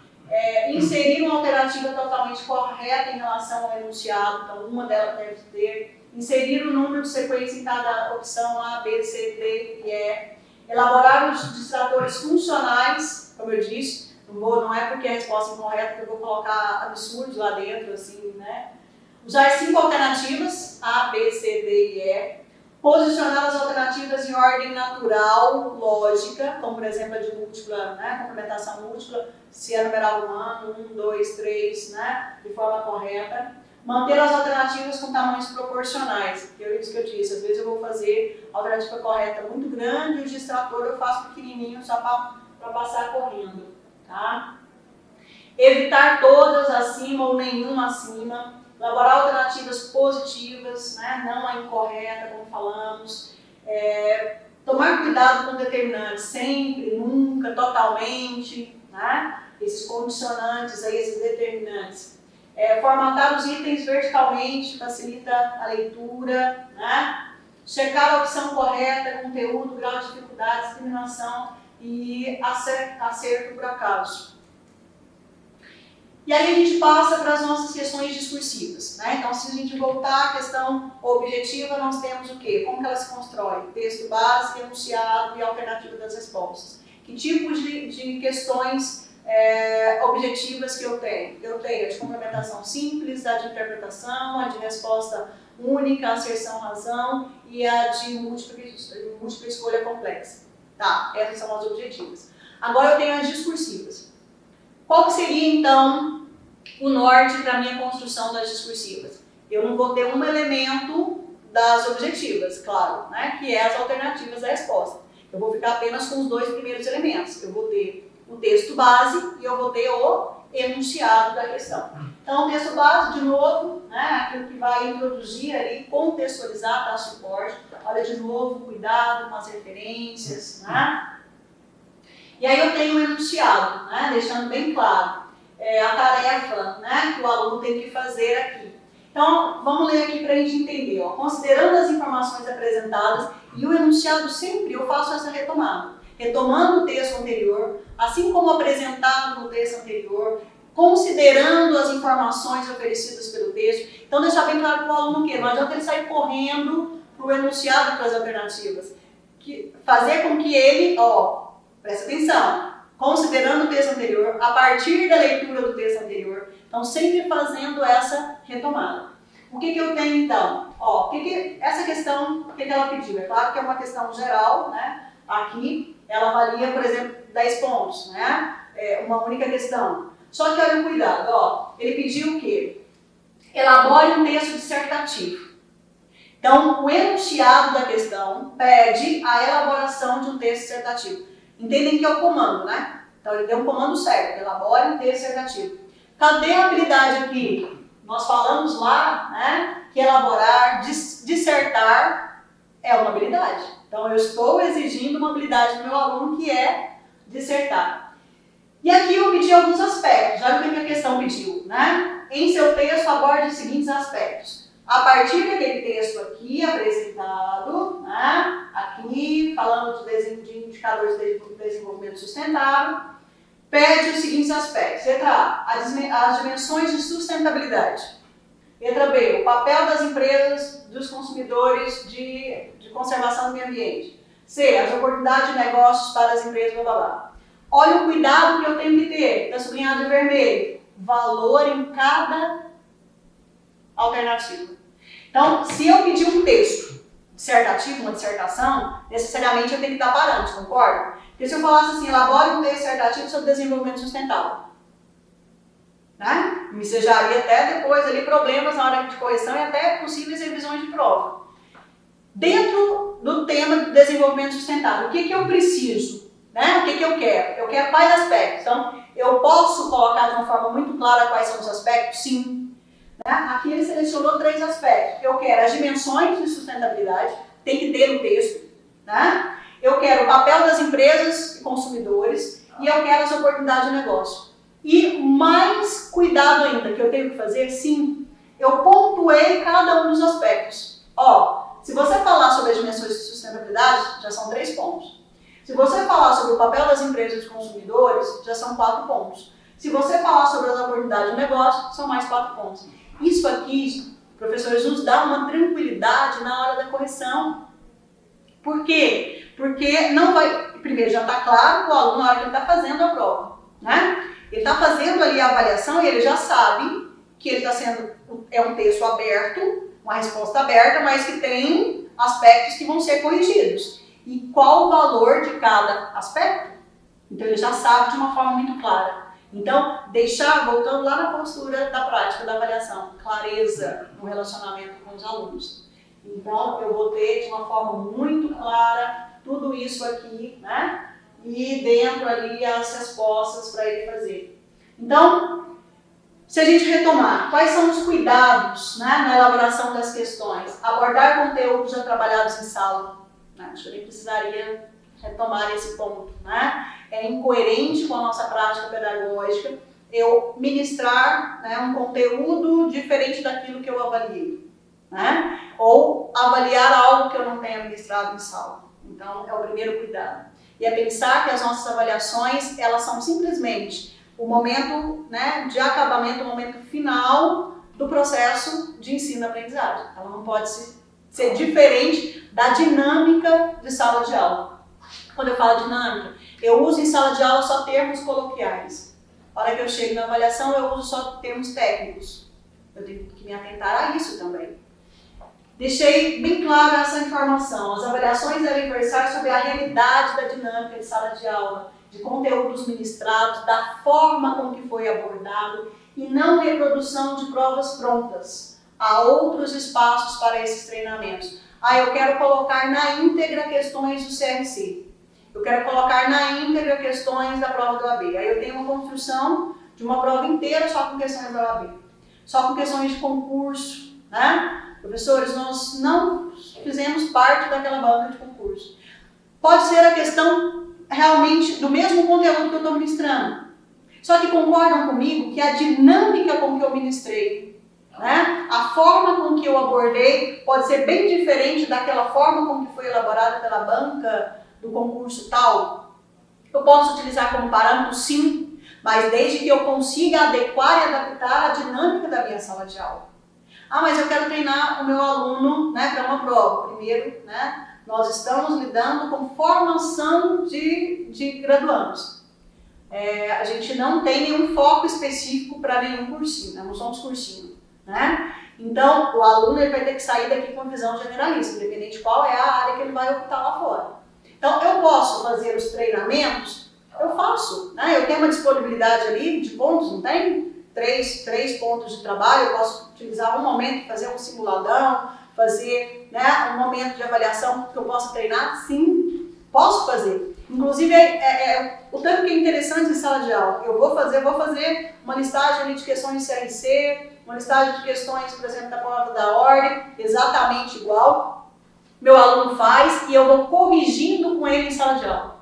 Inserir uma alternativa totalmente correta em relação ao enunciado, então uma delas deve ter. Inserir o número de sequência em cada opção A, B, C, D e E. Elaborar os distratores funcionais, como eu disse, não é porque a resposta é incorreta que eu vou colocar absurdos lá dentro, assim, né? Usar 5 alternativas, A, B, C, D e E. Posicionar as alternativas em ordem natural, lógica, como por exemplo a de múltipla, né? Complementação múltipla, se é numeral humano, 1, 2, 3, né? De forma correta. Manter as alternativas com tamanhos proporcionais, que é isso que eu disse, às vezes eu vou fazer a alternativa correta muito grande e o distrator eu faço pequenininho só para passar correndo. Tá? Evitar todas acima ou nenhuma acima. Elaborar alternativas positivas, né? Não a incorreta, como falamos. Tomar cuidado com determinantes, sempre, nunca, totalmente, né? Esses condicionantes, aí, esses determinantes. Formatar os itens verticalmente, facilita a leitura, né? Checar a opção correta, conteúdo, grau de dificuldade, discriminação e acerto por acaso. E aí a gente passa para as nossas questões discursivas, né? Então, se a gente voltar à questão objetiva, nós temos o quê? Como que ela se constrói? Texto base, enunciado e alternativa das respostas. Que tipo de questões objetivas que eu tenho? Eu tenho a de complementação simples, a de interpretação, a de resposta única, asserção-razão e a de múltipla escolha complexa. Tá, essas são as objetivas. Agora eu tenho as discursivas. Qual que seria, então, o norte para a minha construção das discursivas? Eu não vou ter um elemento das objetivas, claro, né, que é as alternativas da resposta. Eu vou ficar apenas com os 2 primeiros elementos. Eu vou ter o texto base e eu vou ter o enunciado da questão. Então, o texto base, de novo, né, aquilo que vai introduzir ali, contextualizar, dar suporte. Olha, de novo, cuidado com as referências, né? E aí eu tenho um enunciado, né, deixando bem claro a tarefa, né, que o aluno tem que fazer aqui. Então, vamos ler aqui para a gente entender. Ó. Considerando as informações apresentadas, e o enunciado sempre eu faço essa retomada. Retomando o texto anterior, assim como apresentado no texto anterior, considerando as informações oferecidas pelo texto. Então, deixar bem claro para o aluno que não adianta ele sair correndo para o enunciado e para as alternativas. Fazer com que ele, presta atenção, considerando o texto anterior, a partir da leitura do texto anterior, então sempre fazendo essa retomada. O que eu tenho então? Essa questão, o que ela pediu? É claro que é uma questão geral, né? Aqui ela valia, por exemplo, 10 pontos, né? Uma única questão. Só que olha o cuidado, ele pediu o quê? Elabore um texto dissertativo. Então, o enunciado da questão pede a elaboração de um texto dissertativo. Entendem que é o comando, né? Então ele deu um comando certo, elabore um texto dissertativo. Cadê a habilidade aqui? Nós falamos lá, né, que elaborar, dissertar é uma habilidade. Então eu estou exigindo uma habilidade do meu aluno que é dissertar. E aqui eu pedi alguns aspectos, olha o que a questão pediu, né? Em seu texto aborde os seguintes aspectos. A partir daquele texto aqui apresentado, né, aqui falando de indicadores de desenvolvimento sustentável, pede os seguintes aspectos. Letra A, as dimensões de sustentabilidade. Letra B, o papel das empresas, dos consumidores de conservação do meio ambiente. C, as oportunidades de negócios para as empresas, blá blá blá. Olha o cuidado que eu tenho que ter, está sublinhado em vermelho. Valor em cada alternativa. Então, se eu pedir um texto dissertativo, uma dissertação, necessariamente eu tenho que dar parâmetros, concorda? Porque se eu falasse assim, elabore um texto dissertativo sobre desenvolvimento sustentável, né? Me ensejaria até depois ali problemas na hora de correção e até possíveis revisões de prova. Dentro do tema de desenvolvimento sustentável, o que eu preciso? Né? O que eu quero? Eu quero quais aspectos? Então, eu posso colocar de uma forma muito clara quais são os aspectos? Sim. Né? Aqui ele selecionou 3 aspectos. Eu quero as dimensões de sustentabilidade, tem que ter no texto. Né? Eu quero o papel das empresas e consumidores e eu quero as oportunidades de negócio. E mais cuidado ainda que eu tenho que fazer, sim, eu pontuei cada um dos aspectos. Ó, se você falar sobre as dimensões de sustentabilidade, já são 3 pontos. Se você falar sobre o papel das empresas e dos consumidores, já são 4 pontos. Se você falar sobre as oportunidades de negócio, são mais 4 pontos. Isso aqui, professores, nos dá uma tranquilidade na hora da correção. Por quê? Porque não vai... Primeiro, já está claro o aluno na hora que ele está fazendo a prova, né? Ele está fazendo ali a avaliação e ele já sabe que ele está sendo... É um texto aberto, uma resposta aberta, mas que tem aspectos que vão ser corrigidos. E qual o valor de cada aspecto? Então, ele já sabe de uma forma muito clara. Então, voltando lá na postura da prática da avaliação, clareza no relacionamento com os alunos. Então, eu vou ter de uma forma muito clara tudo isso aqui, né? E dentro ali as respostas para ele fazer. Então, se a gente retomar, quais são os cuidados, né, na elaboração das questões? Abordar conteúdos já trabalhados em sala. Né? Acho que eu nem precisaria retomar esse ponto, né? É incoerente com a nossa prática pedagógica eu ministrar, né, um conteúdo diferente daquilo que eu avaliei, né? Ou avaliar algo que eu não tenha ministrado em sala. Então, é o primeiro cuidado. E é pensar que as nossas avaliações, elas são simplesmente o momento, né, de acabamento, o momento final do processo de ensino-aprendizagem. Ela não pode ser diferente da dinâmica de sala de aula. Quando eu falo dinâmica, eu uso em sala de aula só termos coloquiais. A hora que eu chego na avaliação, eu uso só termos técnicos. Eu tenho que me atentar a isso também. Deixei bem clara essa informação. As avaliações devem versar sobre a realidade da dinâmica de sala de aula, de conteúdos ministrados, da forma com que foi abordado e não reprodução de provas prontas. Há outros espaços para esses treinamentos. Eu quero colocar na íntegra questões do CRC. Eu quero colocar na íntegra questões da prova do AB. Aí eu tenho uma construção de uma prova inteira só com questões da OAB. Só com questões de concurso, né? Professores, nós não fizemos parte daquela banca de concurso. Pode ser a questão realmente do mesmo conteúdo que eu estou ministrando. Só que concordam comigo que a dinâmica com que eu ministrei, né, a forma com que eu abordei pode ser bem diferente daquela forma com que foi elaborada pela banca do concurso tal. Eu posso utilizar como parâmetro, sim, mas desde que eu consiga adequar e adaptar a dinâmica da minha sala de aula. Mas eu quero treinar o meu aluno, né, para uma prova. Primeiro, né, nós estamos lidando com formação de graduandos. A gente não tem nenhum foco específico para nenhum cursinho, né? Não somos cursinho, né? Então, o aluno ele vai ter que sair daqui com uma visão generalista, independente de qual é a área que ele vai optar lá fora. Então, eu posso fazer os treinamentos? Eu faço, né? Eu tenho uma disponibilidade ali de pontos, não tem? Três pontos de trabalho, eu posso utilizar um momento, fazer um simuladão, fazer, né, um momento de avaliação que eu possa treinar? Sim, posso fazer. Inclusive, o tanto que é interessante em sala de aula. Eu vou fazer uma listagem ali de questões de CRC, uma listagem de questões, por exemplo, da prova da ordem, exatamente igual. Meu aluno faz e eu vou corrigindo com ele em sala de aula.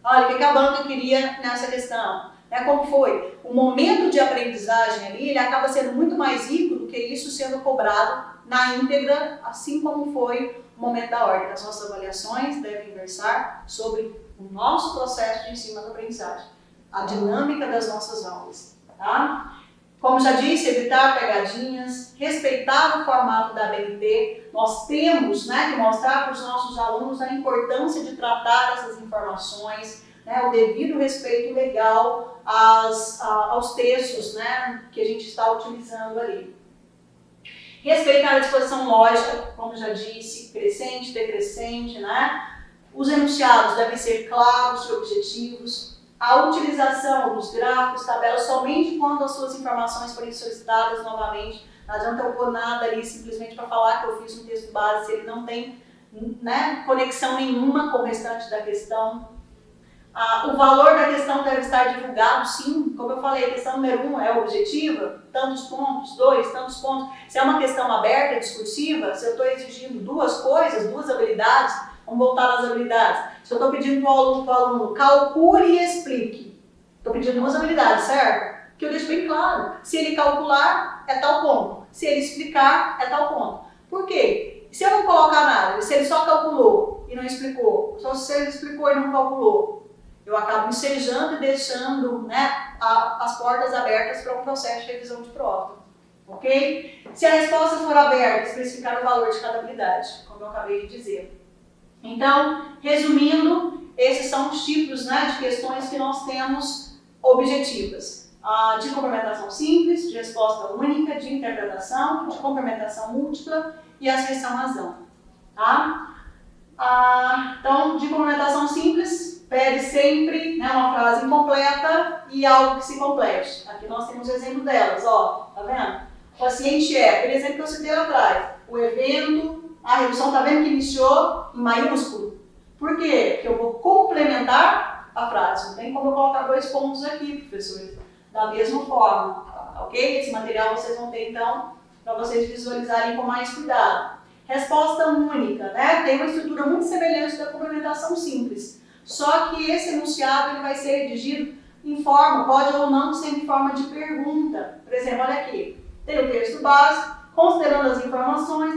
Olha, o que a banca queria nessa questão? Como foi? O momento de aprendizagem ali, ele acaba sendo muito mais rico do que isso sendo cobrado na íntegra, assim como foi o momento da ordem. As nossas avaliações devem versar sobre o nosso processo de ensino-aprendizagem, a dinâmica das nossas aulas, tá? Como já disse, evitar pegadinhas, respeitar o formato da ABNT. Nós temos, né, que mostrar para os nossos alunos a importância de tratar essas informações, né, o devido respeito legal aos textos, né, que a gente está utilizando ali. Respeitar a disposição lógica, como já disse, crescente, decrescente, né? Os enunciados devem ser claros e objetivos. A utilização dos gráficos, tabelas, somente quando as suas informações forem solicitadas novamente. Não adianta eu pôr nada ali simplesmente para falar que eu fiz um texto base, se ele não tem, né, conexão nenhuma com o restante da questão. O valor da questão deve estar divulgado, sim. Como eu falei, a questão número 1 é objetiva, tantos pontos, 2, tantos pontos. Se é uma questão aberta, discursiva, se eu estou exigindo duas coisas, duas habilidades, vamos voltar às habilidades. Se eu estou pedindo para o aluno calcule e explique, estou pedindo duas habilidades, certo? Que eu deixo bem claro. Se ele calcular, é tal ponto. Se ele explicar, é tal ponto. Por quê? Se eu não colocar nada, se ele só calculou e não explicou, só se ele explicou e não calculou, eu acabo ensejando e deixando, né, as portas abertas para um processo de revisão de prova. Ok? Se a resposta for aberta, especificar o valor de cada habilidade, como eu acabei de dizer. Então, resumindo, esses são os tipos, né, de questões que nós temos objetivas. De complementação simples, de resposta única, de interpretação, de complementação múltipla e acessão-razão. Tá? Então, de complementação simples, pede sempre, né, uma frase incompleta e algo que se complete. Aqui nós temos o exemplo delas, ó, tá vendo? O paciente aquele exemplo que eu citei lá atrás, o evento, a redução, tá vendo que iniciou em maiúsculo? Por quê? Porque eu vou complementar a frase, não tem como eu colocar 2 pontos aqui, professores, da mesma forma, ok? Esse material vocês vão ter, então, para vocês visualizarem com mais cuidado. Resposta única, né? Tem uma estrutura muito semelhante da complementação simples, só que esse enunciado ele vai ser redigido em forma, pode ou não ser em forma de pergunta. Por exemplo, olha aqui, tem o texto básico, considerando as informações,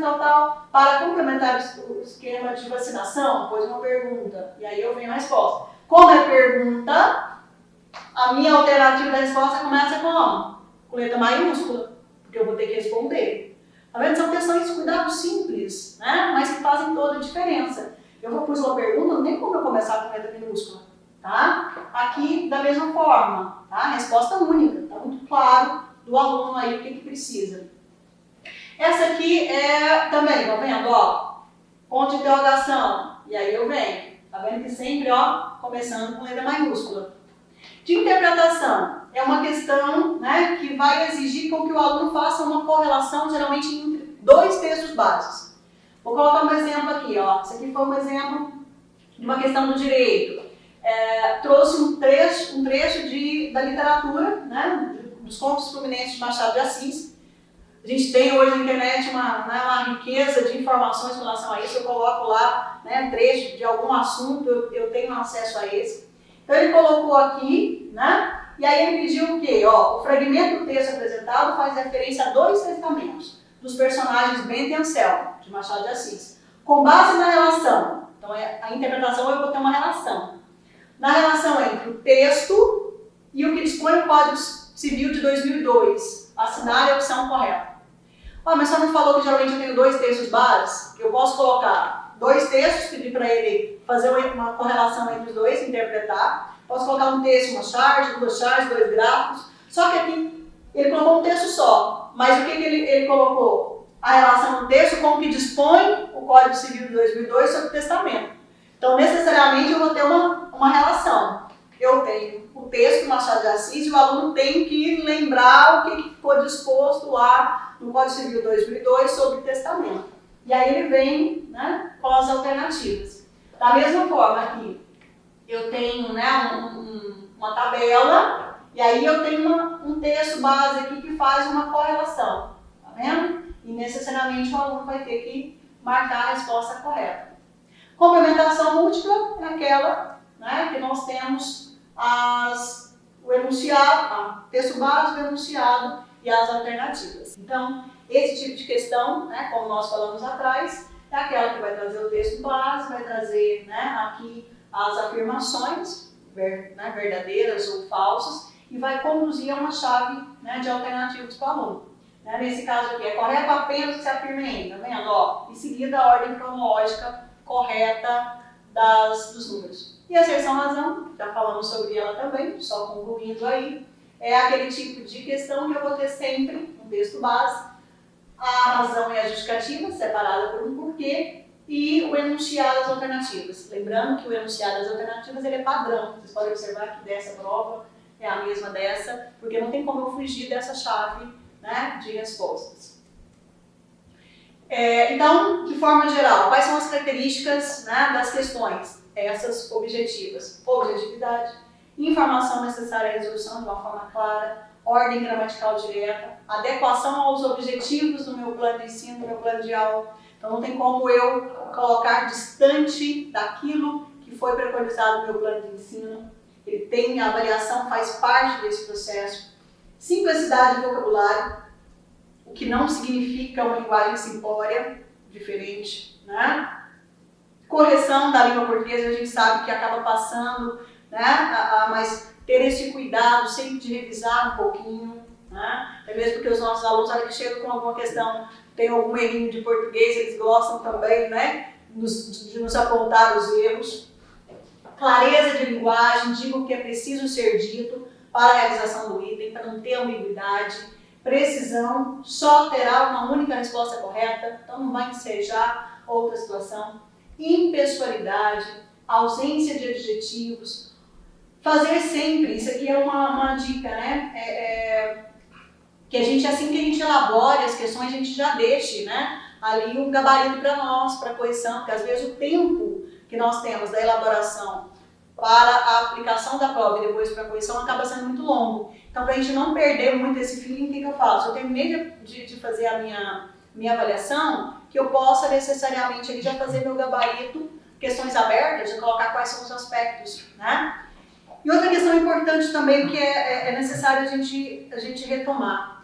para complementar o esquema de vacinação, pôs uma pergunta, e aí eu venho a resposta. Como é pergunta, a minha alternativa da resposta começa como? Com letra maiúscula, porque eu vou ter que responder. Tá vendo? São questões de cuidado simples, né? Mas que fazem toda a diferença. Eu vou pôr uma pergunta, não tem como eu começar com letra minúscula, tá? Aqui, da mesma forma, tá? Resposta única, tá muito claro do aluno aí o que precisa. Essa aqui é também, tá vendo, ó, ponto de interrogação, e aí eu venho, tá vendo que sempre, ó, começando com letra maiúscula. De interpretação, é uma questão, né, que vai exigir com que o aluno faça uma correlação, geralmente entre 2 textos básicos. Vou colocar um exemplo aqui, ó, esse aqui foi um exemplo de uma questão do direito. Trouxe um trecho da literatura, né, dos contos fluminenses de Machado de Assis. A gente tem hoje na internet uma riqueza de informações com relação a isso. Eu coloco lá, né, trecho de algum assunto, eu tenho acesso a esse. Então ele colocou aqui, né, e aí ele pediu o quê? Ó, o fragmento do texto apresentado faz referência a 2 testamentos dos personagens Bento e Anselmo, de Machado de Assis. Com base na relação, então a interpretação eu vou ter uma relação. Na relação entre o texto e o que dispõe o Código Civil de 2002, assinar a opção correta. Mas você não falou que geralmente eu tenho 2 textos básicos? Eu posso colocar 2 textos, pedir para ele fazer uma correlação entre os 2, interpretar. Posso colocar um texto, uma chart, 2 charts, 2 gráficos. Só que aqui ele colocou um texto só. Mas o que ele colocou? A relação do texto com o que dispõe o Código Civil de 2002 sobre o testamento. Então, necessariamente, eu vou ter uma relação. Eu tenho o texto do Machado de Assis e o aluno tem que lembrar o que ficou disposto lá no Código Civil 2002 sobre o testamento. E aí ele vem, né, com as alternativas. Da mesma forma aqui, eu tenho, né, uma tabela e aí eu tenho um texto base aqui que faz uma correlação. Tá vendo? E necessariamente o aluno vai ter que marcar a resposta correta. Complementação múltipla é aquela, né, que nós temos o enunciado, texto básico, o enunciado e as alternativas. Então, esse tipo de questão, né, como nós falamos atrás, é aquela que vai trazer o texto base, vai trazer, né, aqui as afirmações, né, verdadeiras ou falsas, e vai conduzir a uma chave, né, de alternativas para o aluno. Né, nesse caso aqui, é correto apenas que se afirme em, tá vendo? Ó, em seguida, a ordem cronológica correta dos números. E a asserção-razão, já falamos sobre ela também, só concluindo aí, é aquele tipo de questão que eu vou ter sempre um texto base, a razão e a justificativa, separada por um porquê, e o enunciado das alternativas. Lembrando que o enunciado das alternativas ele é padrão. Vocês podem observar que dessa prova é a mesma dessa, porque não tem como eu fugir dessa chave, né, de respostas. Então, de forma geral, quais são as características, né, das questões? Essas objetivas. Objetividade, informação necessária à resolução de uma forma clara, ordem gramatical direta, adequação aos objetivos do meu plano de ensino, do meu plano de aula. Então, não tem como eu colocar distante daquilo que foi preconizado no meu plano de ensino. Ele tem, a avaliação faz parte desse processo. Simplicidade de vocabulário. o que não significa uma linguagem simplória, diferente, né? Correção da língua portuguesa, a gente sabe que acaba passando, né? Mas ter esse cuidado sempre de revisar um pouquinho, né? É mesmo porque os nossos alunos, na hora que chegam com alguma questão, tem algum errinho de português, eles gostam também, né? De nos apontar os erros. Clareza de linguagem, digo o que é preciso ser dito para a realização do item, para não ter ambiguidade. Precisão, só terá uma única resposta correta, então não vai ensejar outra situação. Impessoalidade, ausência de adjetivos, fazer sempre, isso aqui é uma dica, né? Que a gente, assim que a gente elabore as questões, a gente já deixe, né, ali um gabarito para nós, para correção, porque às vezes o tempo que nós temos da elaboração para a aplicação da prova e depois para a correção acaba sendo muito longo. Então, para a gente não perder muito esse feeling, o que eu faço? Eu terminei de fazer a minha avaliação, que eu possa necessariamente ali já fazer meu gabarito, questões abertas, de colocar quais são os aspectos, né? E outra questão importante também que é necessário a gente retomar.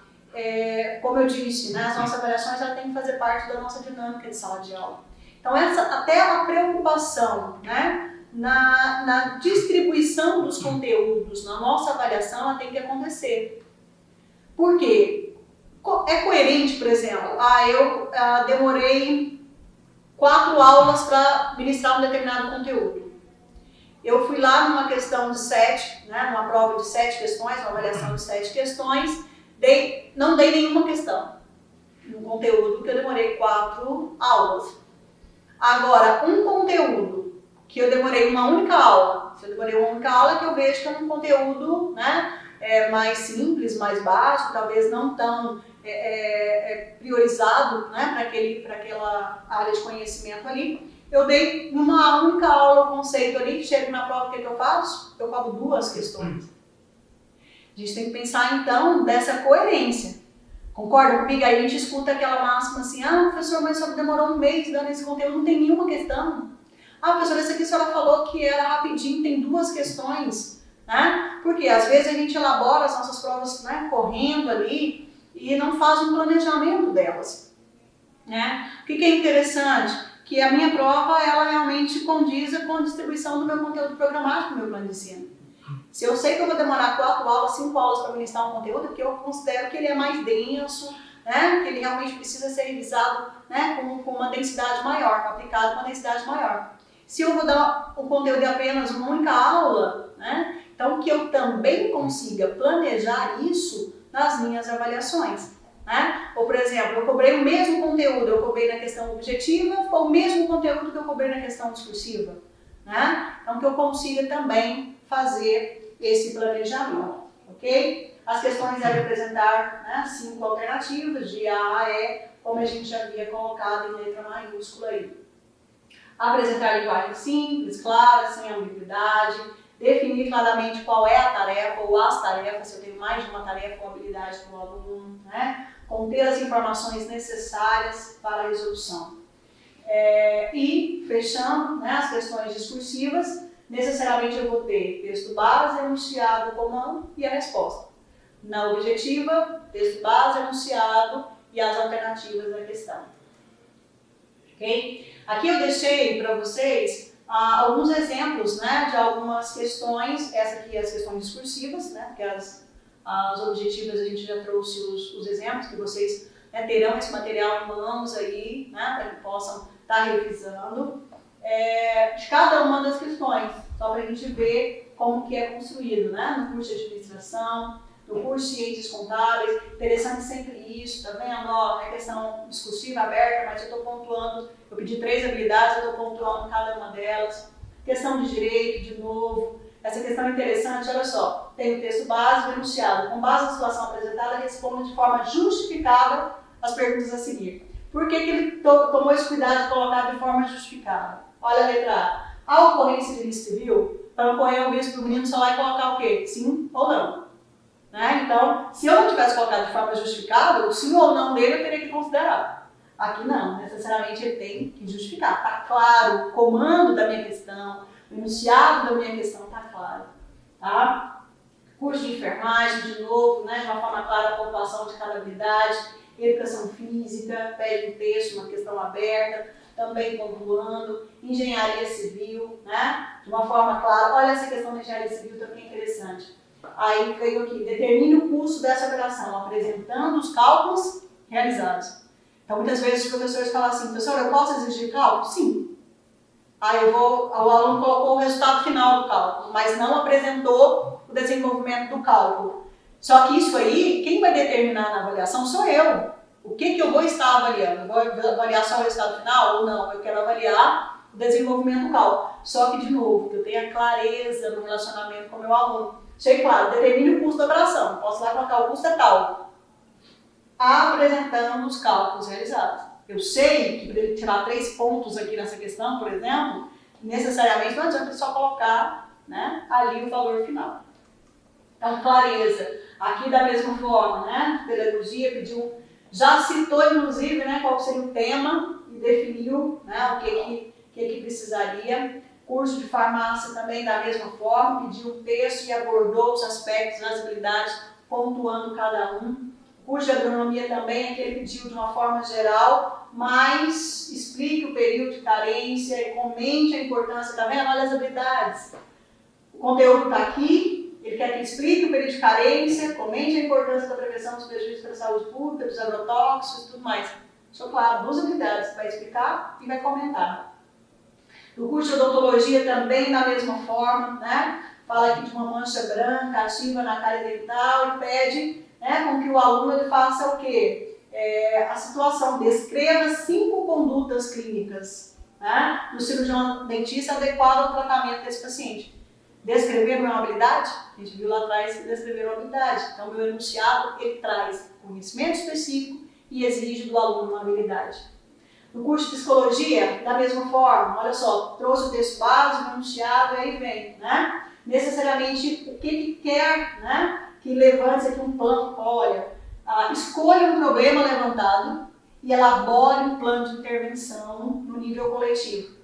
Como eu disse, né, as nossas avaliações já têm que fazer parte da nossa dinâmica de sala de aula. Então, até a preocupação, né, na distribuição dos conteúdos, na nossa avaliação, ela tem que acontecer. Por quê? É coerente, por exemplo, eu demorei 4 aulas para ministrar um determinado conteúdo. Eu fui lá numa questão de 7, né, numa prova de 7 questões, uma avaliação de 7 questões, não dei nenhuma questão no conteúdo, porque eu demorei 4 aulas. Agora, um conteúdo que eu demorei uma única aula, se eu demorei uma única aula, que eu vejo que é um conteúdo, né, mais simples, mais básico, talvez não tão priorizado, né, para aquela área de conhecimento ali. Eu dei numa única aula o conceito ali, chego na prova, o que eu faço? Eu cobro 2 questões. A gente tem que pensar, então, dessa coerência. Concorda comigo? Aí a gente escuta aquela máxima assim, professor, mas só demorou um mês dando esse conteúdo, não tem nenhuma questão. Professor, essa aqui a senhora falou que era rapidinho, tem 2 questões. Né? Porque às vezes a gente elabora as nossas provas, né, correndo ali e não faz um planejamento delas. Né? O que é interessante? Que a minha prova, ela realmente condiza com a distribuição do meu conteúdo programático no meu plano de ensino. Se eu sei que eu vou demorar 4 aulas, 5 aulas para ministrar um conteúdo, porque eu considero que ele é mais denso, né? Que ele realmente precisa ser revisado, né, com uma densidade maior, aplicado com uma densidade maior. Se eu vou dar o conteúdo de apenas uma única aula, né, então que eu também consiga planejar isso nas minhas avaliações. Né? Ou, por exemplo, eu cobrei o mesmo conteúdo, eu cobrei na questão objetiva, ou o mesmo conteúdo que eu cobrei na questão discursiva. Né? Então, que eu consiga também fazer esse planejamento, ok? As questões devem apresentar, né, 5 alternativas, de A a E, como a gente já havia colocado em letra maiúscula aí. Apresentar linguagem simples, clara, sem ambiguidade, definir claramente qual é a tarefa ou as tarefas, se eu tenho mais de uma tarefa ou habilidade para o aluno, né? Conter as informações necessárias para a resolução. E, fechando, né, as questões discursivas, necessariamente eu vou ter texto base, enunciado, comando e a resposta. Na objetiva, texto base, enunciado e as alternativas da questão. Ok? Aqui eu deixei para vocês alguns exemplos, né, de algumas questões, essa aqui é as questões discursivas, né, porque as objetivas a gente já trouxe os exemplos, que vocês, né, terão esse material em mãos aí, né, para que possam estar revisando, de cada uma das questões, só para a gente ver como que é construído, né, no curso de administração, no curso de ciências contábeis. Interessante sempre isso, tá vendo? Ó, é questão discursiva aberta, mas eu estou pontuando, eu pedi 3 habilidades, eu estou pontuando cada uma delas. Questão de direito, de novo. Essa questão é interessante, olha só, tem o texto básico e enunciado. Com base na situação apresentada, responde de forma justificada as perguntas a seguir. Por que ele tomou esse cuidado de colocar de forma justificada? Olha a letra A. A ocorrência de risco civil, para ocorrer um risco para o menino, só vai colocar o quê? Sim ou não. Né? Então, se eu não tivesse colocado de forma justificada, o sim ou não dele eu teria que considerar. Aqui não, necessariamente ele tem que justificar. Está claro, o comando da minha questão, o enunciado da minha questão está claro. Tá? Curso de enfermagem, de novo, né, de uma forma clara a pontuação de cada habilidade. educação física, pede um texto, uma questão aberta, também pontuando, engenharia civil, né? De uma forma clara. Olha, essa questão da engenharia civil também é interessante. Aí veio aqui, determine o custo dessa operação, apresentando os cálculos realizados. Então, muitas vezes os professores falam assim, professor, eu posso exigir cálculo? Sim. Aí o aluno colocou o resultado final do cálculo, mas não apresentou o desenvolvimento do cálculo. Só que isso aí, quem vai determinar na avaliação sou eu. O que eu vou estar avaliando? Eu vou avaliar só o resultado final ou não? Eu quero avaliar o desenvolvimento do cálculo. Só que, de novo, que eu tenha clareza no relacionamento com o meu aluno. Chegue claro, determine o custo da operação. Posso lá colocar o custo é tal. Apresentando os cálculos realizados. Eu sei que para ele tirar 3 pontos aqui nessa questão, por exemplo, necessariamente não adianta só colocar, né, ali o valor final. Então, clareza. Aqui da mesma forma, né, pedagogia pediu, já citou inclusive, né, qual seria o tema e definiu, né, o que precisaria. Curso de farmácia também da mesma forma, pediu um texto e abordou os aspectos das habilidades, pontuando cada um. Curso de agronomia também, que ele pediu de uma forma geral, mas explique o período de carência e comente a importância, tá vendo? Olha as habilidades. O conteúdo está aqui, ele quer que explique o período de carência, comente a importância da prevenção dos prejuízos para a saúde pública, dos agrotóxicos e tudo mais. Deixou claro, 2 habilidades, vai explicar e vai comentar. O curso de odontologia também da mesma forma, né? Fala aqui de uma mancha branca ativa na cárie dental e pede, né, com que o aluno ele faça o quê? A situação, descreva 5 condutas clínicas, né, do cirurgião dentista adequado ao tratamento desse paciente. Descrever não é uma habilidade? A gente viu lá atrás que descrever é uma habilidade. Então, o meu enunciado, ele traz conhecimento específico e exige do aluno uma habilidade. No curso de psicologia, da mesma forma, olha só, trouxe o texto básico, enunciado, e aí vem, né? Necessariamente, o que quer, né? Que levante aqui um plano, olha, escolha um problema levantado e elabore um plano de intervenção no nível coletivo,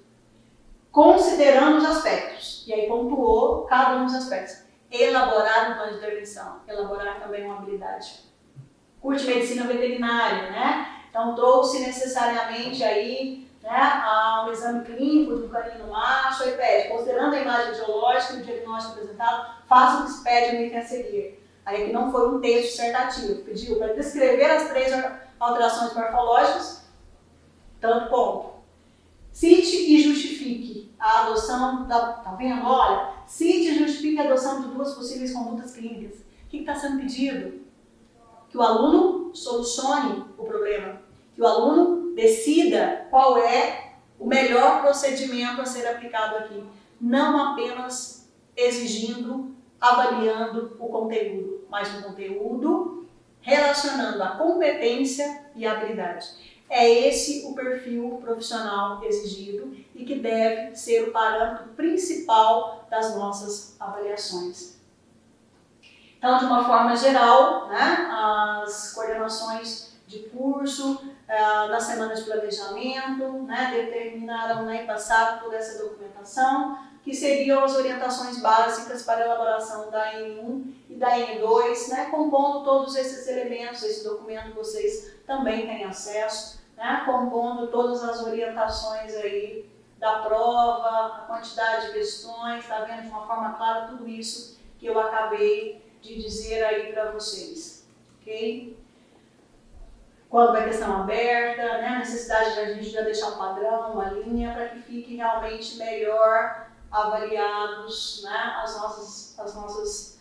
considerando os aspectos. E aí pontuou cada um dos aspectos. Elaborar um plano de intervenção, elaborar também uma habilidade. Curso de medicina veterinária, né? Então, trouxe necessariamente aí, né, um exame clínico de um canino macho, aí pede, considerando a imagem geológica e o diagnóstico apresentado, faça o que se pede no item a seguir. Aí aqui não foi um texto dissertativo, pediu para descrever as 3 alterações morfológicas, tanto ponto. Cite e justifique a adoção, tá vendo? Olha, cite e justifique a adoção de 2 possíveis condutas clínicas. O que está sendo pedido? Que o aluno solucione o problema, que o aluno decida qual é o melhor procedimento a ser aplicado aqui, não apenas exigindo, avaliando o conteúdo, mas o conteúdo relacionando a competência e a habilidade. É esse o perfil profissional exigido e que deve ser o parâmetro principal das nossas avaliações. Então, de uma forma geral, né, as coordenações de curso, na semana de planejamento, né, determinaram, né, e passaram toda essa documentação, que seriam as orientações básicas para a elaboração da N1 e da N2, né, compondo todos esses elementos. Esse documento vocês também têm acesso, né, compondo todas as orientações aí da prova, a quantidade de questões, está vendo de uma forma clara tudo isso que eu acabei de dizer aí para vocês, ok? Quando vai questão aberta, né, a necessidade de a gente já deixar um padrão, uma linha, para que fiquem realmente melhor avaliados, né, as nossas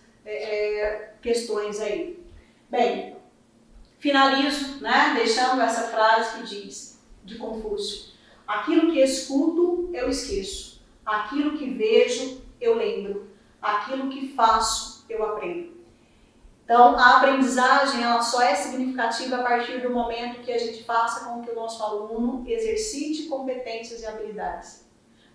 questões aí. Bem, finalizo, né, deixando essa frase que diz, de Confúcio: aquilo que escuto, eu esqueço. Aquilo que vejo, eu lembro. Aquilo que faço, eu aprendo. Então, a aprendizagem ela só é significativa a partir do momento que a gente faça com que o nosso aluno exercite competências e habilidades.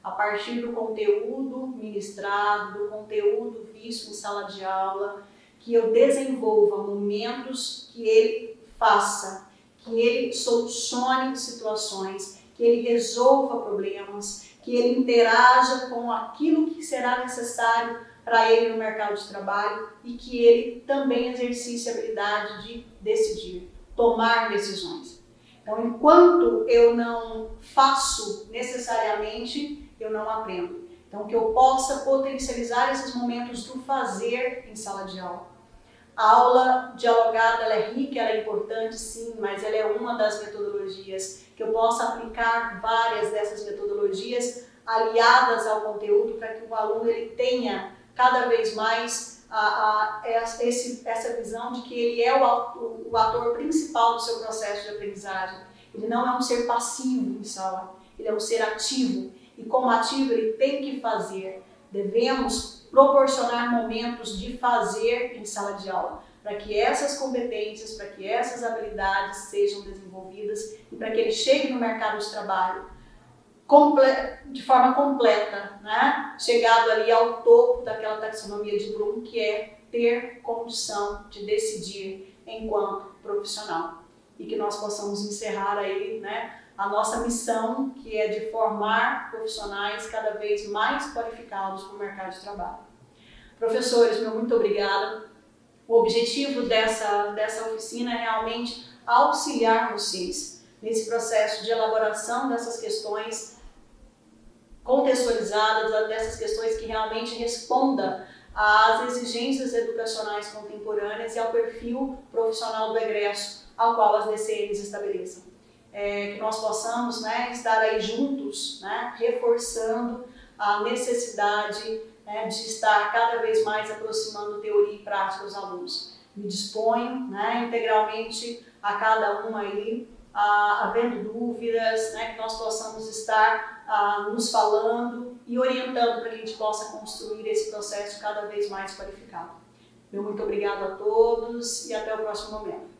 A partir do conteúdo ministrado, do conteúdo visto em sala de aula, que eu desenvolva momentos que ele faça, que ele solucione situações, que ele resolva problemas, que ele interaja com aquilo que será necessário para ele no mercado de trabalho e que ele também exercite a habilidade de decidir. tomar decisões. Então, enquanto eu não faço necessariamente, eu não aprendo. Então, que eu possa potencializar esses momentos do fazer em sala de aula. A aula dialogada, ela é rica, ela é importante, sim, mas ela é uma das metodologias. Que eu possa aplicar várias dessas metodologias aliadas ao conteúdo para que o aluno ele tenha cada vez mais essa visão de que ele é o ator principal do seu processo de aprendizagem. Ele não é um ser passivo em sala, ele é um ser ativo. E como ativo ele tem que fazer. Devemos proporcionar momentos de fazer em sala de aula, para que essas competências, para que essas habilidades sejam desenvolvidas e para que ele chegue no mercado de trabalho de forma completa, né? Chegado ali ao topo daquela taxonomia de Bloom, que é ter condição de decidir enquanto profissional. E que nós possamos encerrar aí, né, a nossa missão, que é de formar profissionais cada vez mais qualificados para o mercado de trabalho. Professores, meu muito obrigada. O objetivo dessa oficina é realmente auxiliar vocês nesse processo de elaboração dessas questões contextualizadas, dessas questões que realmente respondam às exigências educacionais contemporâneas e ao perfil profissional do egresso, ao qual as DCMs estabeleçam. Que nós possamos, né, estar aí juntos, né, reforçando a necessidade, né, de estar cada vez mais aproximando teoria e prática dos alunos. Me disponho, né, integralmente a cada um aí, havendo dúvidas, né, que nós possamos estar nos falando e orientando para que a gente possa construir esse processo cada vez mais qualificado. Meu muito obrigado a todos e até o próximo momento.